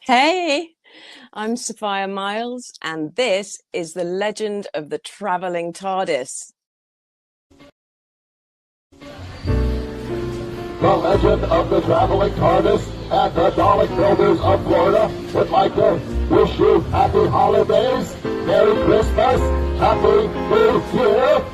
Hey, I'm Sophia Miles, and this is the legend of the Traveling TARDIS. The legend of the Traveling TARDIS at the Dalek Builders of Florida would like to wish you happy holidays, Merry Christmas, Happy New Year.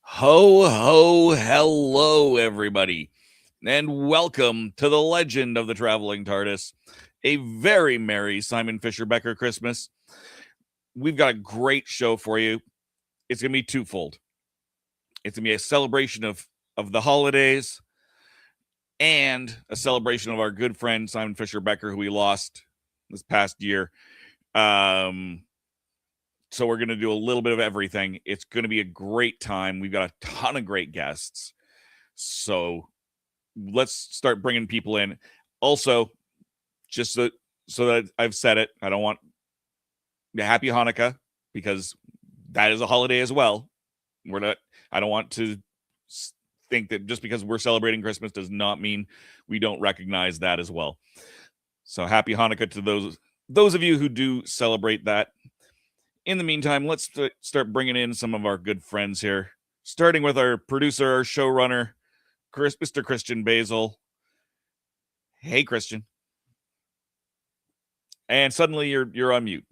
Ho, ho, hello, everybody, and welcome to the legend of the Traveling TARDIS. A very merry Simon Fisher-Becker Christmas. We've got a great show for you. It's going to be twofold. It's going to be a celebration of the holidays and a celebration of our good friend Simon Fisher-Becker, who we lost this past year. So we're going to do a little bit of everything. It's going to be a great time. We've got a ton of great guests. So let's start bringing people in. Also, just so that I've said it, I don't want Happy Hanukkah, because that is a holiday as well. I don't want to think that just because we're celebrating Christmas does not mean we don't recognize that as well. So happy Hanukkah to those of you who do celebrate that. In the meantime, let's start bringing in some of our good friends here, starting with our producer, our showrunner, Mr. Christian Basil. Hey, Christian. And suddenly you're on mute.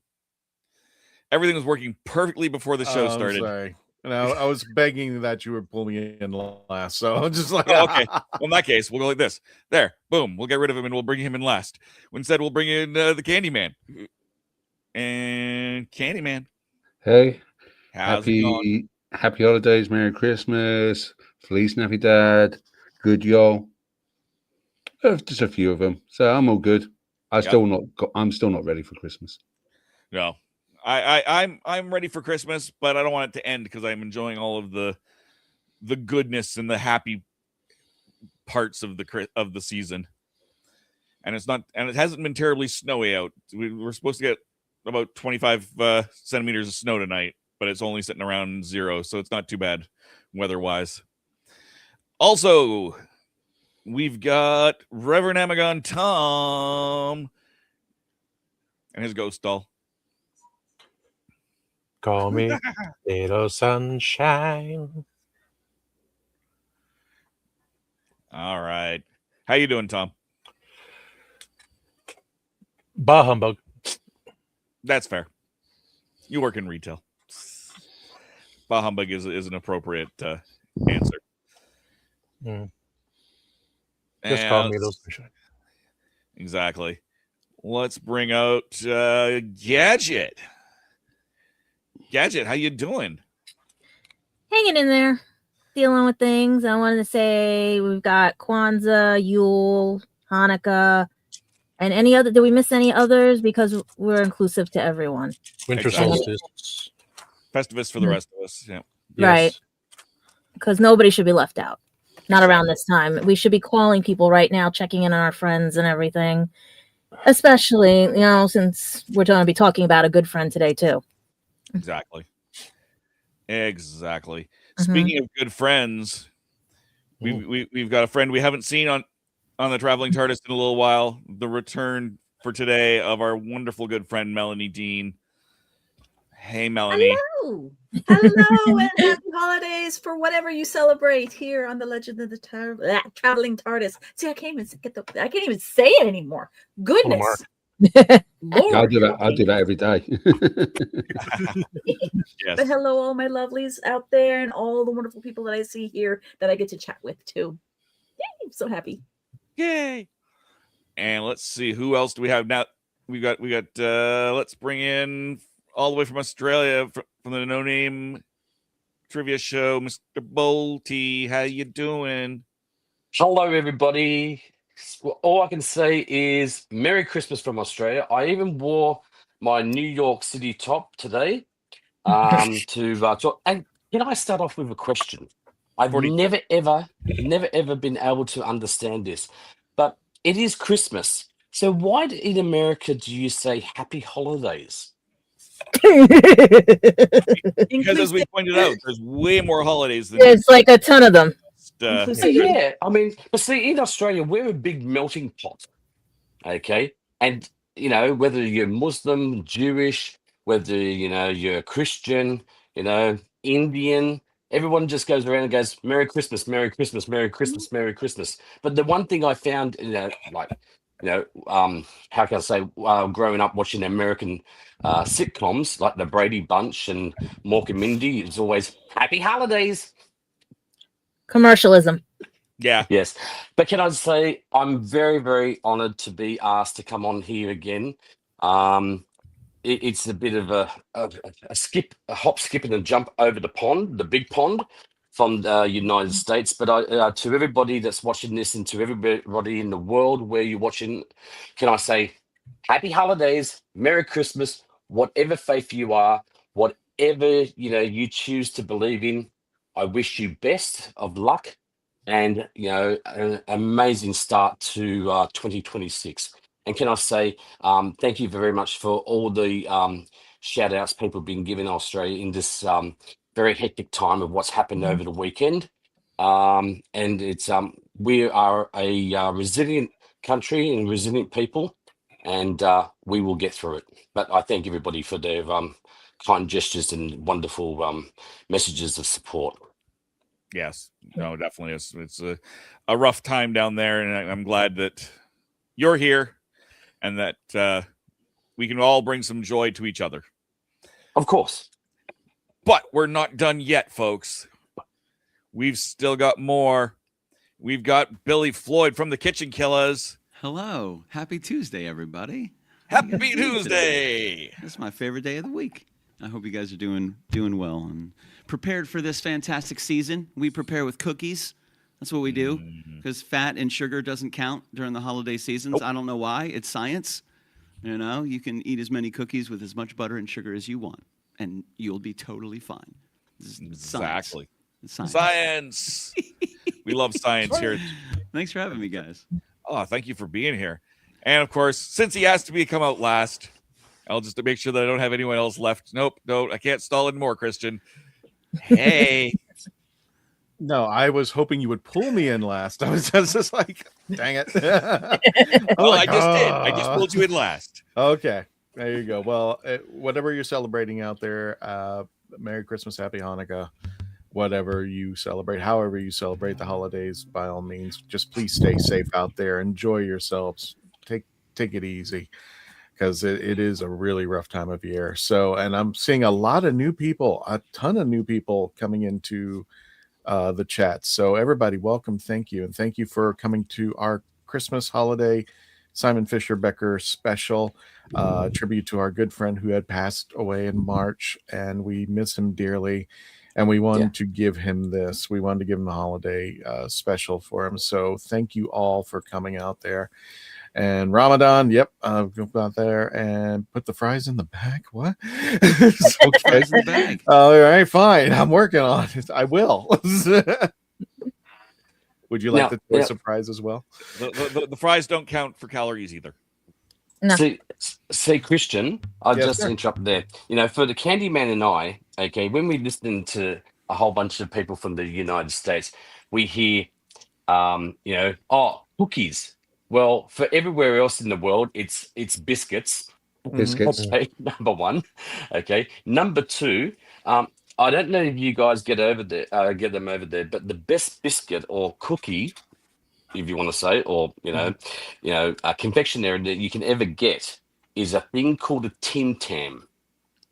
Everything was working perfectly before the show started. Sorry. And I was begging that you would pull me in last, so I'm just like, oh, okay. Well, in that case, we'll go like this. There, boom. We'll get rid of him and we'll bring him in last. Instead, we'll bring in the Candyman. And Candyman. Hey, happy holidays, Merry Christmas, Feliz Navidad, good y'all. Just a few of them, so I'm all good. I'm still not ready for Christmas. No, I'm ready for Christmas, but I don't want it to end because I'm enjoying all of the goodness and the happy parts of the season. And it hasn't been terribly snowy out. We're supposed to get about 25 centimeters of snow tonight, but it's only sitting around 0, so it's not too bad weather-wise. Also, we've got Reverend Amagon Tom and his ghost doll. Call me little sunshine. All right. How you doing, Tom? Bah humbug. That's fair. You work in retail. Bah humbug is an appropriate answer. Just call me little sunshine. Exactly. Let's bring out Gadget. Gadget, how you doing? Hanging in there, dealing with things. I wanted to say we've got Kwanzaa, Yule, Hanukkah, and any other. Did we miss any others? Because we're inclusive to everyone. Winter solstice. Festivus for the rest of us. Yeah. Right. Yes. Because nobody should be left out. Not around this time. We should be calling people right now, checking in on our friends and everything. Especially, since we're going to be talking about a good friend today, too. Exactly. Speaking of good friends, we've got a friend we haven't seen on the Traveling TARDIS in a little while. The return for today of our wonderful good friend Melanie Dean. Hey, Melanie. Hello, and happy holidays for whatever you celebrate here on the Legend of the Traveling TARDIS. See, I can't even say it anymore. Goodness. Lord. Yeah, I do that every day. Yes. But hello, all my lovelies out there, and all the wonderful people that I see here that I get to chat with too. Yay! I'm so happy. Yay! And let's see, who else do we have now? We got. Let's bring in all the way from Australia from the No Name Trivia Show, Mr. Bolty. How you doing? Hello, everybody. All I can say is Merry Christmas from Australia. I even wore my New York City top today to talk. And can I start off with a question? I've 40. never, ever been able to understand this, but it is Christmas. So why in America do you say Happy Holidays? Because as we pointed out, there's way more holidays than It's like a ton of them. Yeah, I mean, but see, in Australia, we're a big melting pot. Okay, and whether you're Muslim, Jewish, whether you're Christian, Indian, everyone just goes around and goes Merry Christmas, Merry Christmas, Merry Christmas, Merry Christmas. But the one thing I found, how can I say, growing up watching American sitcoms like the Brady Bunch and Mork and Mindy, it's always Happy Holidays. Commercialism. Yeah. Yes. But can I say I'm very, very honored to be asked to come on here again. It's a bit of a hop, skip, and a jump over the big pond from the United States. But to everybody that's watching this and to everybody in the world where you're watching, can I say Happy Holidays, Merry Christmas, whatever faith you are, whatever you choose to believe in. I wish you best of luck and an amazing start to 2026. And can I say thank you very much for all the shout outs people have been giving Australia in this very hectic time of what's happened over the weekend. And it's we are a resilient country and resilient people, and we will get through it. But I thank everybody for their kind gestures and wonderful messages of support. Yes, no, definitely. It's a rough time down there, and I'm glad that you're here and that we can all bring some joy to each other. Of course. But we're not done yet, folks. We've still got more. We've got Billy Floyd from the Kitchen Killers. Hello. Happy Tuesday, everybody. Happy Tuesday. This is my favorite day of the week. I hope you guys are doing well and prepared for this fantastic season. We prepare with cookies. That's what we do, because fat and sugar doesn't count during the holiday seasons. I don't know why. It's science. You can eat as many cookies with as much butter and sugar as you want, and you'll be totally fine. Exactly. Science. We love science here. Thanks for having me, guys. Oh, thank you for being here. And of course, since he asked me to come out last, I'll just to make sure that I don't have anyone else left. Nope, no, I can't stall anymore, Christian. Hey. No, I was hoping you would pull me in last. I was just like, dang it. Well, I just did. I just pulled you in last. Okay, there you go. Well, whatever you're celebrating out there, Merry Christmas, Happy Hanukkah, whatever you celebrate, however you celebrate the holidays, by all means, just please stay safe out there. Enjoy yourselves. Take it easy, because it is a really rough time of year. So, and I'm seeing a lot of new people, a ton of new people coming into the chat. So everybody, welcome. Thank you. And thank you for coming to our Christmas holiday Simon Fisher-Becker special, tribute to our good friend who had passed away in March, and we miss him dearly. And we wanted to give him this. We wanted to give him a holiday special for him. So thank you all for coming out there. And Ramadan, go out there and put the fries in the bag. What? Fries in the bag. All right, fine. I'm working on it. I will. Would you like the choice of fries as well? The fries don't count for calories either. No. See, Christian, I'll Yes, just sir. interrupt there. For the Candyman and I, okay, when we listen to a whole bunch of people from the United States, we hear, cookies. Well, for everywhere else in the world, it's biscuits. Biscuits. Okay, number one. Okay, number two. I don't know if you guys get them over there, but the best biscuit or cookie, if you want to say, or a confectionery that you can ever get is a thing called a Tim Tam.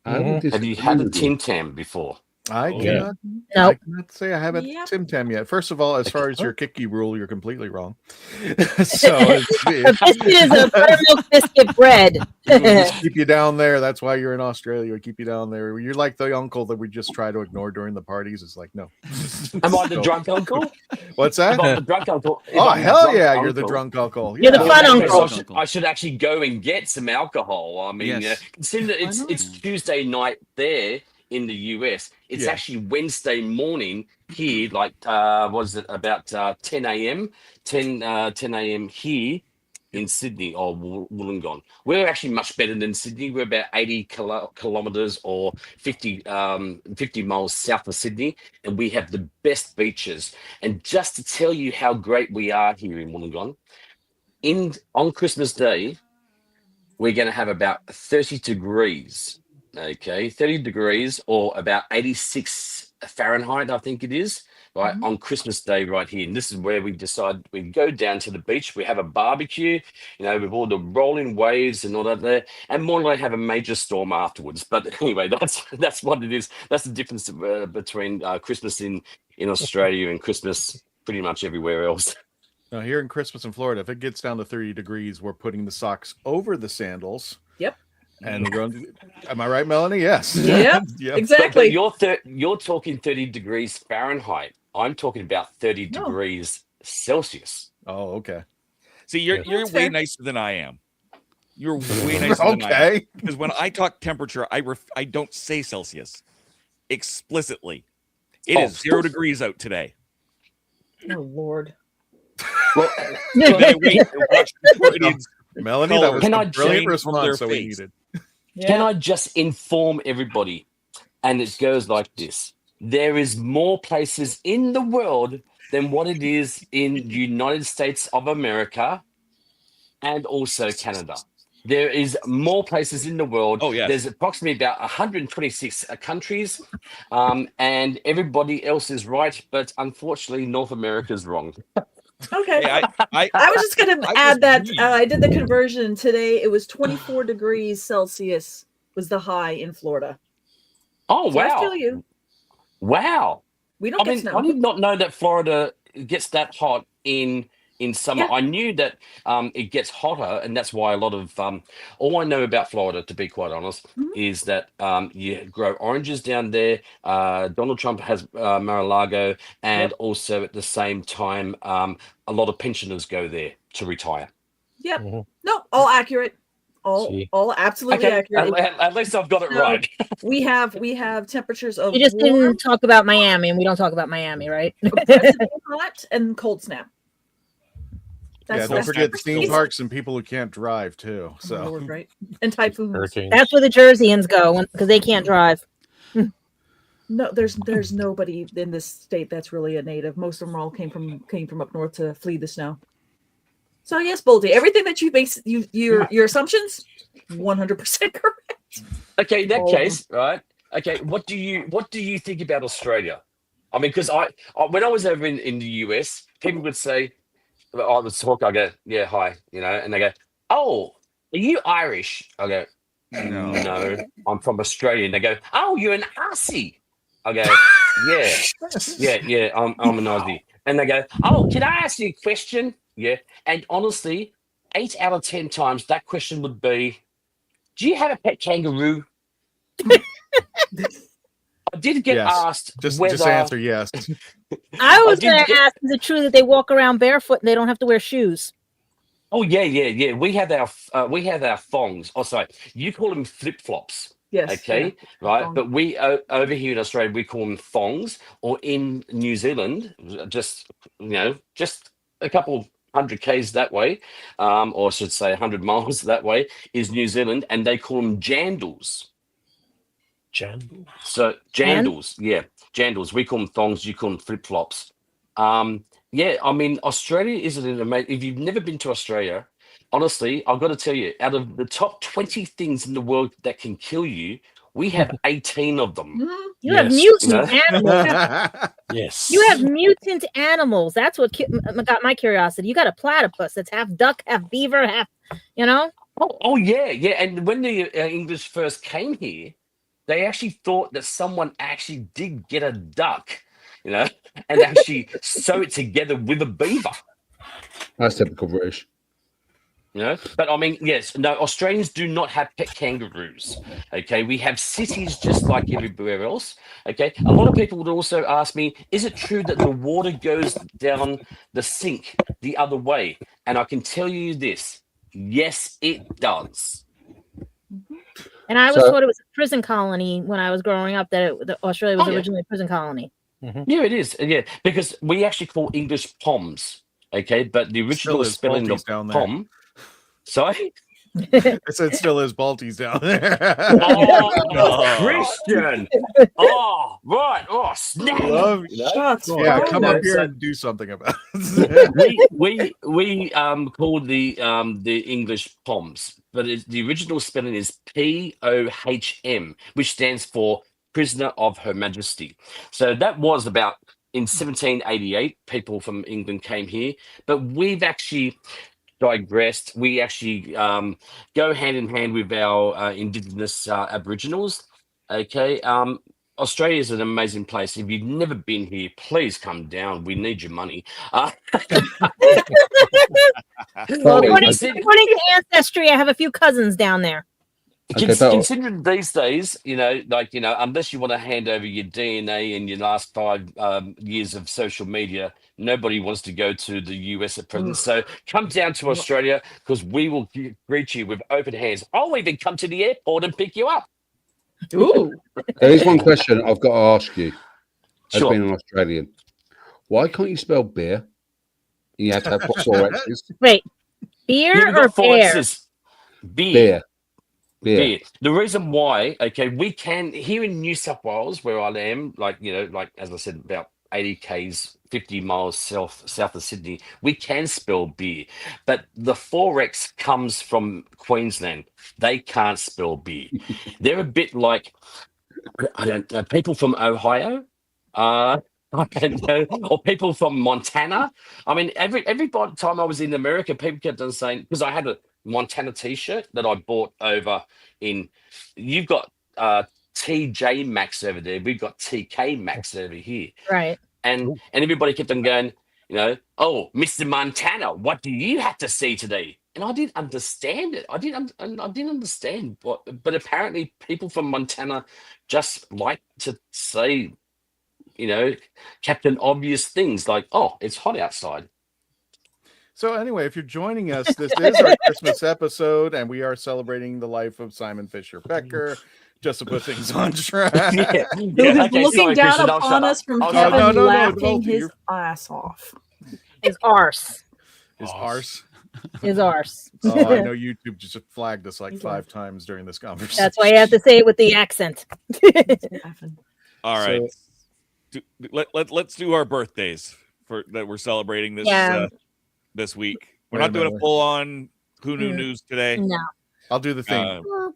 I would Have you disagree had a with you. Tim Tam before? I yeah. cannot say I haven't Yep. Tim Tam yet. First of all, as far as Oh. your Kiki rule, you're completely wrong. So A biscuit is a buttermilk biscuit bread. we just keep you down there. That's why you're in Australia. We keep you down there. You're like the uncle that we just try to ignore during the parties. It's like, no. Am I the So- drunk uncle? What's that? Am I the drunk uncle? If Oh, I'm the hell drunk yeah, you're the uncle- drunk uncle. You're the Yeah. fun Okay, uncle. so I should actually go and get some alcohol. I mean, Yes. consider that it's Tuesday night there in the US. It's Yeah. actually Wednesday morning here, like was it about 10 a.m. 10 a.m. here in Sydney or Wollongong. We're actually much better than Sydney. We're about 80 kilometers or 50 miles south of Sydney, and we have the best beaches. And just to tell you how great we are here in Wollongong, on Christmas Day, we're going to have about 30 degrees. Okay, 30 degrees or about 86 Fahrenheit, I think it is, right, on Christmas Day right here. And this is where we decide we go down to the beach, we have a barbecue, with all the rolling waves and all that there, and more like have a major storm afterwards. But anyway, that's what it is. That's the difference between Christmas in Australia and Christmas pretty much everywhere else. Now, here in Christmas in Florida, if it gets down to 30 degrees, we're putting the socks over the sandals. Yep. And we're going. Am I right, Melanie? Yes. Yep. Yep. Exactly. But you're talking 30 degrees Fahrenheit. I'm talking about 30 degrees Celsius. Oh, okay. See, you're That's way fair. nicer than I am. You're way nicer than I am. Okay. Because when I talk temperature, I don't say Celsius explicitly. It is 0 degrees out today. Oh Lord. Well, And then I wait and watch the Floridians. Melanie, that was Can I a brilliant change from their response that we face? needed. Can I just inform everybody? And it goes like this. There is more places in the world than what it is in the United States of America and also Canada. There is more places in the world. Oh, yes. There's approximately about 126 countries, and everybody else is right, but unfortunately, North America is wrong. Okay. Hey, I I was just going to I add was that mean. I did the conversion today. It was 24 degrees Celsius was the high in Florida. Oh, So I wow. feel you. Wow. We don't I get mean, snow. I did not know that Florida gets that hot in summer. Yeah. I knew that it gets hotter, and that's why a lot of all I know about Florida, to be quite honest, is that you grow oranges down there. Donald Trump has Mar-a-Lago, and also at the same time, a lot of pensioners go there to retire. Yep. Mhm. No, all accurate. See. All absolutely Okay, accurate. at least I've got it No. right. We have temperatures of You just warm, didn't talk about Miami, and we don't talk about Miami, right? aggressively hot, and cold snap. Yeah, don't forget theme parks and people who can't drive too. So Lord, right? And typhoons. Hurricanes. That's where the Jerseyans go because they can't drive. No, there's nobody in this state that's really a native. Most of them all came from up north to flee the snow. So yes, Boldy, everything that you base your assumptions, 100% correct. Okay, in that All of case, right? Okay, what do you think about Australia? I mean, because I when I was over in the US, people would say, I would talk, I go, yeah, hi, and they go, oh, are you Irish? I go, no, I'm from Australia. And they go, oh, you're an Aussie. I go, yeah, I'm an Aussie. And they go, oh, can I ask you a question? Yeah. And honestly, 8 out of 10 times that question would be, do you have a pet kangaroo? I did get Yes. asked just whether answer yes. I was did going to get- ask, is it true that they walk around barefoot and they don't have to wear shoes? Oh yeah. We have our thongs. Oh, sorry, you call them flip flops. Yes. Okay, yeah. right. Thong. But we over here in Australia we call them thongs, or in New Zealand, just a couple 100 k's that way, or I should say 100 miles that way is New Zealand, and they call them jandals. Jandals. So jandals, yeah, jandals. We call them thongs. You call them flip flops. Yeah, I mean, Australia is an amazing. If you've never been to Australia, honestly, I've got to tell you, out of the top 20 things in the world that can kill you, we have 18 of them. Mhm. You have Yes. mutant animals. Yes. You have mutant animals. That's what got my curiosity. You got a platypus that's half duck, half beaver, half, Oh yeah, yeah. And when the English first came here, they actually thought that someone actually did get a duck, you know, and actually sew it together with a beaver. That's typical British. You know, but I mean, yes, no, Australians do not have pet kangaroos. Okay, we have cities just like everywhere else. Okay, a lot of people would also ask me, is it true that the water goes down the sink the other way? And I can tell you this, yes, it does. And I was So- told it was a prison colony when I was growing up, that Australia was Oh, yeah. originally a prison colony. Yeah, it is. Yeah, because we actually call English POMs. Okay, but the original is spelling Balties of down there. POM. Sorry. I said still is Balties down there. Oh, Christian. Oh, right. Oh, snap. Love Shots yeah, fired. come No, up here so- and do something about it. we call the English POMs, but the original spelling is POHM, which stands for Prisoner of Her Majesty. So that was about in 1788. People from England came here, but we've actually digressed. We actually go hand in hand with our indigenous Aboriginals. Okay. Australia is an amazing place. If you've never been here, please come down. We need your money. Well, According consider- to Ancestry, I have a few cousins down there. Okay, but- considering these days, unless you want to hand over your DNA and your last 5 years of social media, nobody wants to go to the US at present. So come down to Australia because we will greet you with open hands. I'll even come to the airport and pick you up. Ooh. There is one question I've got to ask you, as Sure. being an Australian. Why can't you spell beer? You have to have 4 X's. Wait, Here beer we or got 4 bear? X's. Beer. Beer. The reason why, okay, we can here in New South Wales, where I am, like as I said, about 80 k's, 50 miles south of Sydney, we can spell beer, but the 4X comes from Queensland. They can't spell beer. They're a bit like I don't know, people from Ohio. I don't know, or people from Montana. I mean, every time I was in America, people kept on saying, because I had a Montana T-shirt that I bought over in. You've got TJ Maxx over there. We've got TK Maxx over here, Right. and everybody kept on going, oh, Mr. Montana, what do you have to say today? And I didn't understand it. I didn't understand what, but apparently people from Montana just like to say, Captain Obvious things like, oh, it's hot outside. So anyway, if you're joining us, this is our Christmas episode, and we are celebrating the life of Simon Fisher-Becker, just to put things on track. Yeah. Who Yeah, is okay, looking sorry, down Christian, I'll upon shut us up. from I'll heaven, shut up. No, laughing Balti, his you're- ass off. Is arse. Is arse. Is arse. Oh, I know YouTube just flagged us like He's 5 times during this conversation. That's why you have to say it with the accent. Laughing. All right. Let's do our birthdays that we're celebrating this week. We're Wait a not doing a minute. full on Who Knew News today. No. I'll do the thing. Oh,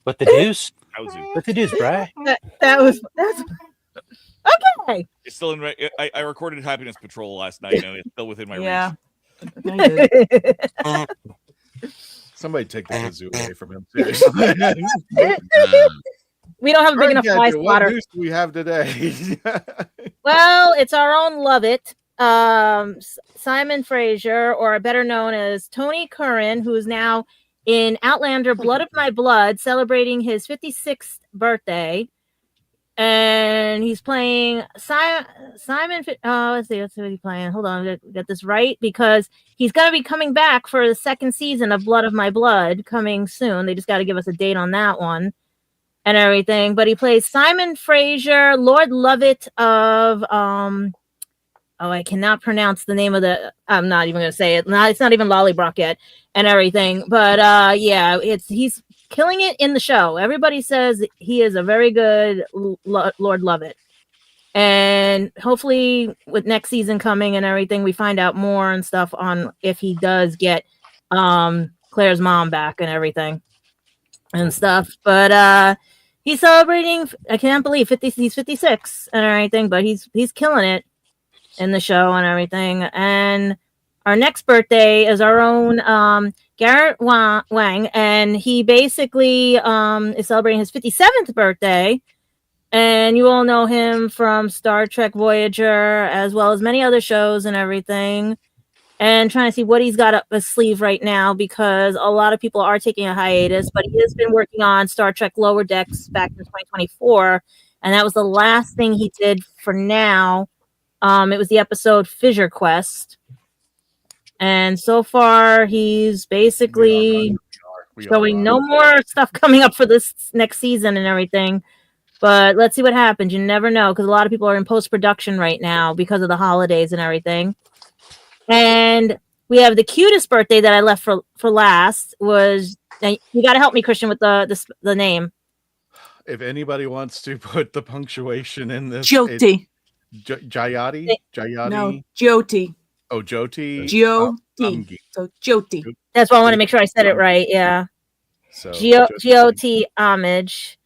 What the deuce? Howzy. What the deuce, Bri? that's okay. It's still in. I recorded Happiness Patrol last night, and it's still within my Yeah. reach. I did. Somebody take the kazoo away from him. Seriously. We don't have a big enough fly What spotter. news do we have today? Well, it's our own Love It. Simon Fraser, or better known as Tony Curran, who is now in Outlander Blood of My Blood, celebrating his 56th birthday. And he's playing Simon. Let's see what he's playing. Hold on, I'm gonna get this right, because he's going to be coming back for the 2nd season of Blood of My Blood coming soon. They just got to give us a date on that one and everything. But he plays Simon Fraser, Lord Lovett of I cannot pronounce the name of the. I'm not even going to say it. It's not even Lollybrock yet and everything. But yeah, he's killing it in the show. Everybody says he is a very good Lord Lovett. And hopefully with next season coming and everything, we find out more and stuff on if he does get Claire's mom back and everything and stuff. But He's celebrating. I can't believe he's 56 and everything, but he's killing it in the show and everything. And our next birthday is our own Garrett Wang, and he basically is celebrating his 57th birthday. And you all know him from Star Trek Voyager, as well as many other shows and everything. And trying to see what he's got up his sleeve right now, because a lot of people are taking a hiatus, but he has been working on Star Trek Lower Decks back in 2024. And that was the last thing he did for now. It was the episode Fissure Quest. And so far, he's basically showing no more stuff coming up for this next season and everything. But let's see what happens. You never know, because a lot of people are in post-production right now because of the holidays and everything. And we have the cutest birthday that I left for last was, you got to help me, Christian, with the name. If anybody wants to put the punctuation in this, Jyoti. Jayati? No, Jyoti. Oh, Jyoti. Jyoti. So Jyoti. That's why I want to make sure I said it right. Yeah. So Jyoti homage.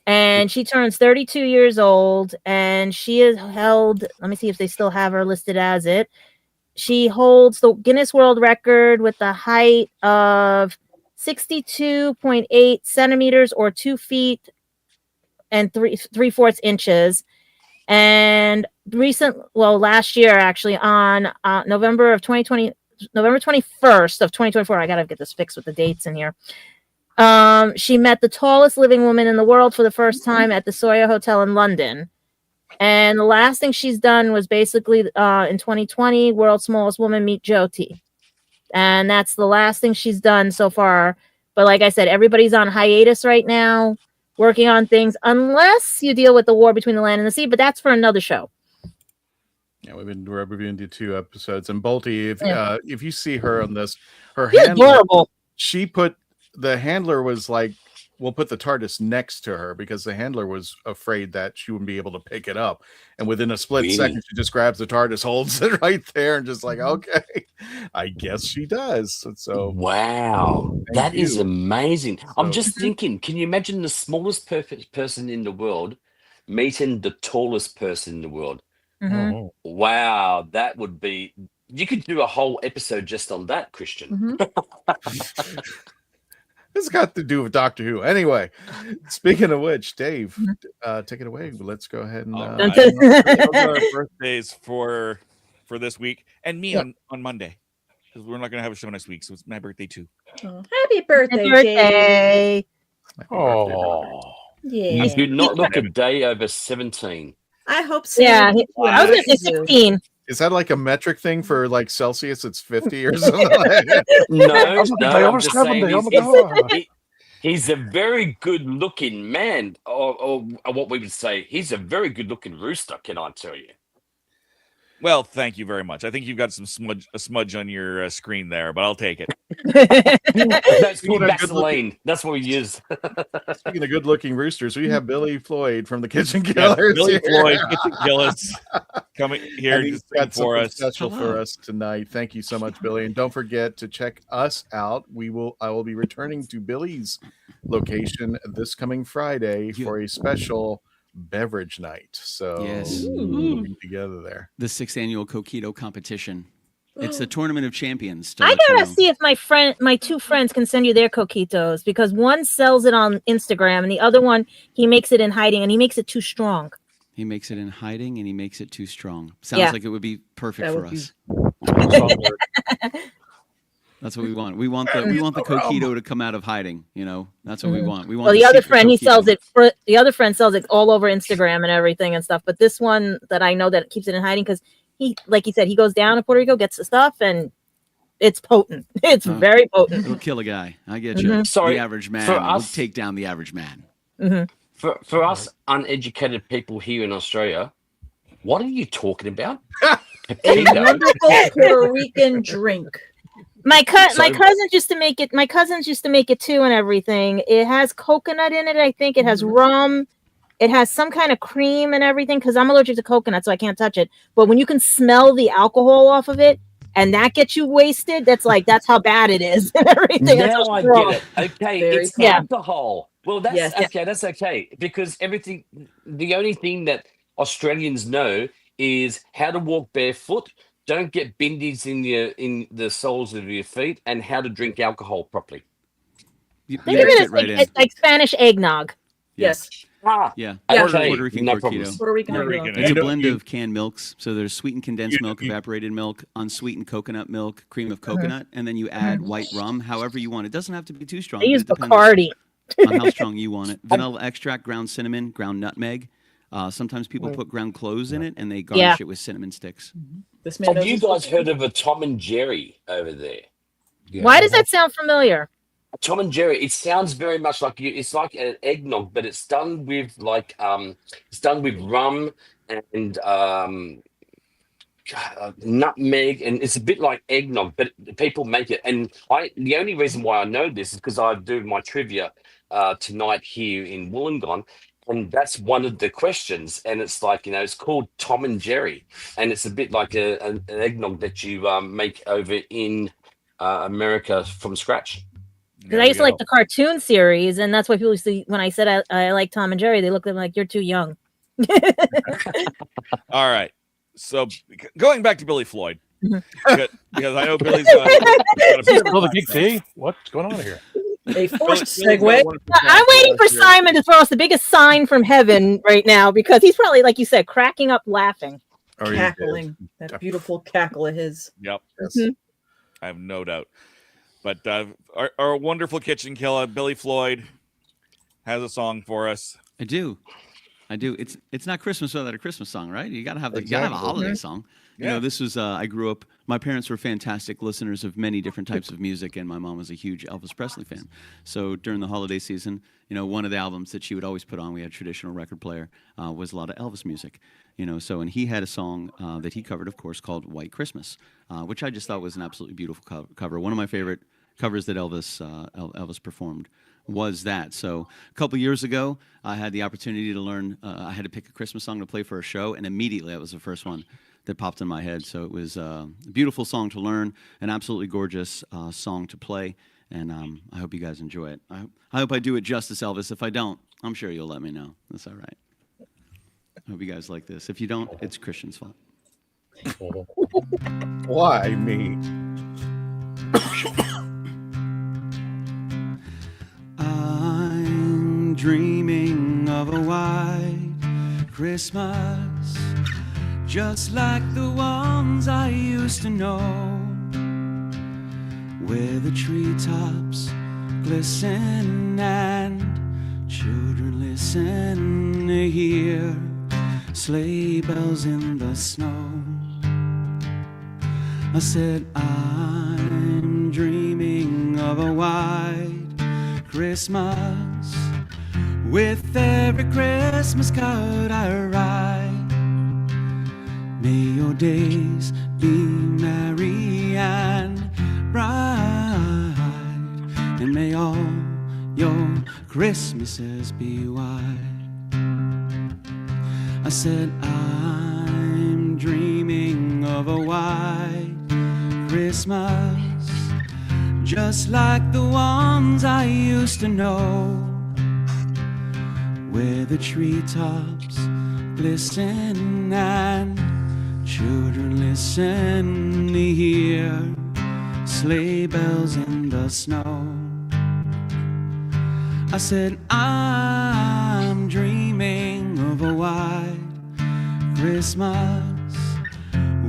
And she turns 32 years old, and she is held, let me see if they still have her listed as it. She holds the Guinness World Record with the height of 62.8 centimeters or 2 feet and 3/4 inches. And last year, actually, on November 21st of 2024, I got to get this fixed with the dates in here. She met the tallest living woman in the world for the first time at the Sawyer Hotel in London. And the last thing she's done was basically in 2020, World's Smallest Woman Meet Jyoti. And that's the last thing she's done so far. But like I said, everybody's on hiatus right now, working on things, unless you deal with the war between the land and the sea. But that's for another show. Yeah, we've been reviewing the 2 episodes. And Bolty, if you see her on this, her She's handler, adorable. she put, the handler was like, we'll put the TARDIS next to her, because the handler was afraid that she wouldn't be able to pick it up. And within a split second, she just grabs the TARDIS, holds it right there, and just like, okay, I guess she does. So wow, that is amazing. So, I'm just thinking, can you imagine the smallest perfect person in the world meeting the tallest person in the world? Mm-hmm. Wow, that would be, you could do a whole episode just on that, Christian. It's got to do with Doctor Who. Anyway, speaking of which, Dave, take it away. Let's go ahead and those are our birthdays for this week, and me on Monday, because we're not going to have a show next week, so it's my birthday too. Oh, happy birthday, Happy birthday. Oh, Yeah. you do not look a day over 17. I hope so. Yeah, I was going to say 16. Is that like a metric thing for like Celsius? It's 50 or something. No, I'm just saying he's a very good-looking man, or what we would say, he's a very good-looking rooster. Can I tell you? Well, thank you very much. I think you've got a smudge on your screen there, but I'll take it. That's called Vaseline. That's what we use. Speaking of good-looking roosters, we have Billy Floyd from the Kitchen Killers. Billy Floyd, Kitchen Killers, coming here to sing for us. Special for us tonight. Thank you so much, Billy. And don't forget to check us out. I will be returning to Billy's location this coming Friday for a special beverage night. So yes, we'll be together there. The 6th annual Coquito competition. It's the Tournament of Champions. I gotta see if my 2 friends can send you their coquitos, because one sells it on Instagram and the other one he makes it in hiding, and he makes it too strong. He makes it in hiding and he makes it too strong. Sounds like it would be perfect for us. That's what we want. We want the coquito to come out of hiding. You know, that's what we want. We want. Well, the other friend, he sells it. The other friend sells it all over Instagram and everything and stuff. But this one that I know that keeps it in hiding, because he, like he said, he goes down to Puerto Rico, gets the stuff, and it's potent. It's very potent. It'll kill a guy. I get you. Sorry, the average man. We'll take down the average man. For us uneducated people here in Australia, what are you talking about? A wonderful Puerto Rican drink. My cousins used to make it. My cousins used to make it too, and everything. It has coconut in it. I think it has rum. It has some kind of cream and everything, because I'm allergic to coconut, so I can't touch it. But when you can smell the alcohol off of it, and that gets you wasted, that's how bad it is and everything. Now I get it. Okay, it's alcohol. Well, that's Yes. okay. That's okay because everything. The only thing that Australians know is how to walk barefoot, don't get bindies in the soles of your feet, and how to drink alcohol properly. You Think of fit it as right in. it's like Spanish eggnog. Yes. Ah, Yeah. okay. Puerto Rican No Corquito. problems. Puerto Rican. Puerto eggnog. Rican. It's a know, blend you- of canned milks. So there's sweetened condensed milk, evaporated milk, unsweetened coconut milk, cream of coconut, and then you add white rum, however you want. It doesn't have to be too strong. They but use it depends Bacardi. on how strong you want it. Vanilla extract, ground cinnamon, ground nutmeg. Sometimes people put ground cloves in it, and they garnish it with cinnamon sticks. This man Have knows you his guys stuff. heard of a Tom and Jerry over there? Yeah. Why does that sound familiar? Tom and Jerry. It sounds very much like you. It's like an eggnog, but it's done with it's done with rum and nutmeg, and it's a bit like eggnog, but people make it. And the only reason why I know this is because I do my trivia tonight here in Wollongong, and that's one of the questions. And it's like, it's called Tom and Jerry, and it's a bit like an eggnog that you make over in America from scratch. Because I used to like the cartoon series, and that's why people used to, when I said I like Tom and Jerry, they looked at me like, you're too young. All right. So going back to Billy Floyd, Mhm. because I know Billy's got a Oh, the Big T? What's going on here? A forced Billy's got segue. one I'm waiting for Simon to throw us the biggest sign from heaven right now, because he's probably, like you said, cracking up laughing. Or you Cackling. That beautiful cackle of his. Yep. Mhm. I have no doubt. But our wonderful kitchen killer, Billy Floyd, has a song for us. I do. It's not Christmas without a Christmas song, right? You gotta have you gotta have a holiday song. You know, this was I grew up. My parents were fantastic listeners of many different types of music, and my mom was a huge Elvis Presley fan. So during the holiday season, one of the albums that she would always put on, we had a traditional record player, was a lot of Elvis music. And he had a song that he covered, of course, called "White Christmas," which I just thought was an absolutely beautiful cover. One of my favorite covers that Elvis performed was that. So a couple years ago, I had the opportunity to learn. I had to pick a Christmas song to play for a show, and immediately that was the first one that popped in my head. So it was a beautiful song to learn, an absolutely gorgeous song to play, and I hope you guys enjoy it. I hope I do it justice, Elvis. If I don't, I'm sure you'll let me know. That's all right. I hope you guys like this. If you don't, it's Christian's fault. Why me? I'm dreaming of a white Christmas, just like the ones I used to know, where the treetops glisten and children listen to hear sleigh bells in the snow. I said, I'm dreaming of a white Christmas, with every Christmas card I write. May your days be merry and bright, and may all your Christmases be white. I said, I'm dreaming of a white Christmas, just like the ones I used to know, where the treetops glisten and children listen to hear sleigh bells in the snow. I said, I'm dreaming of a white Christmas,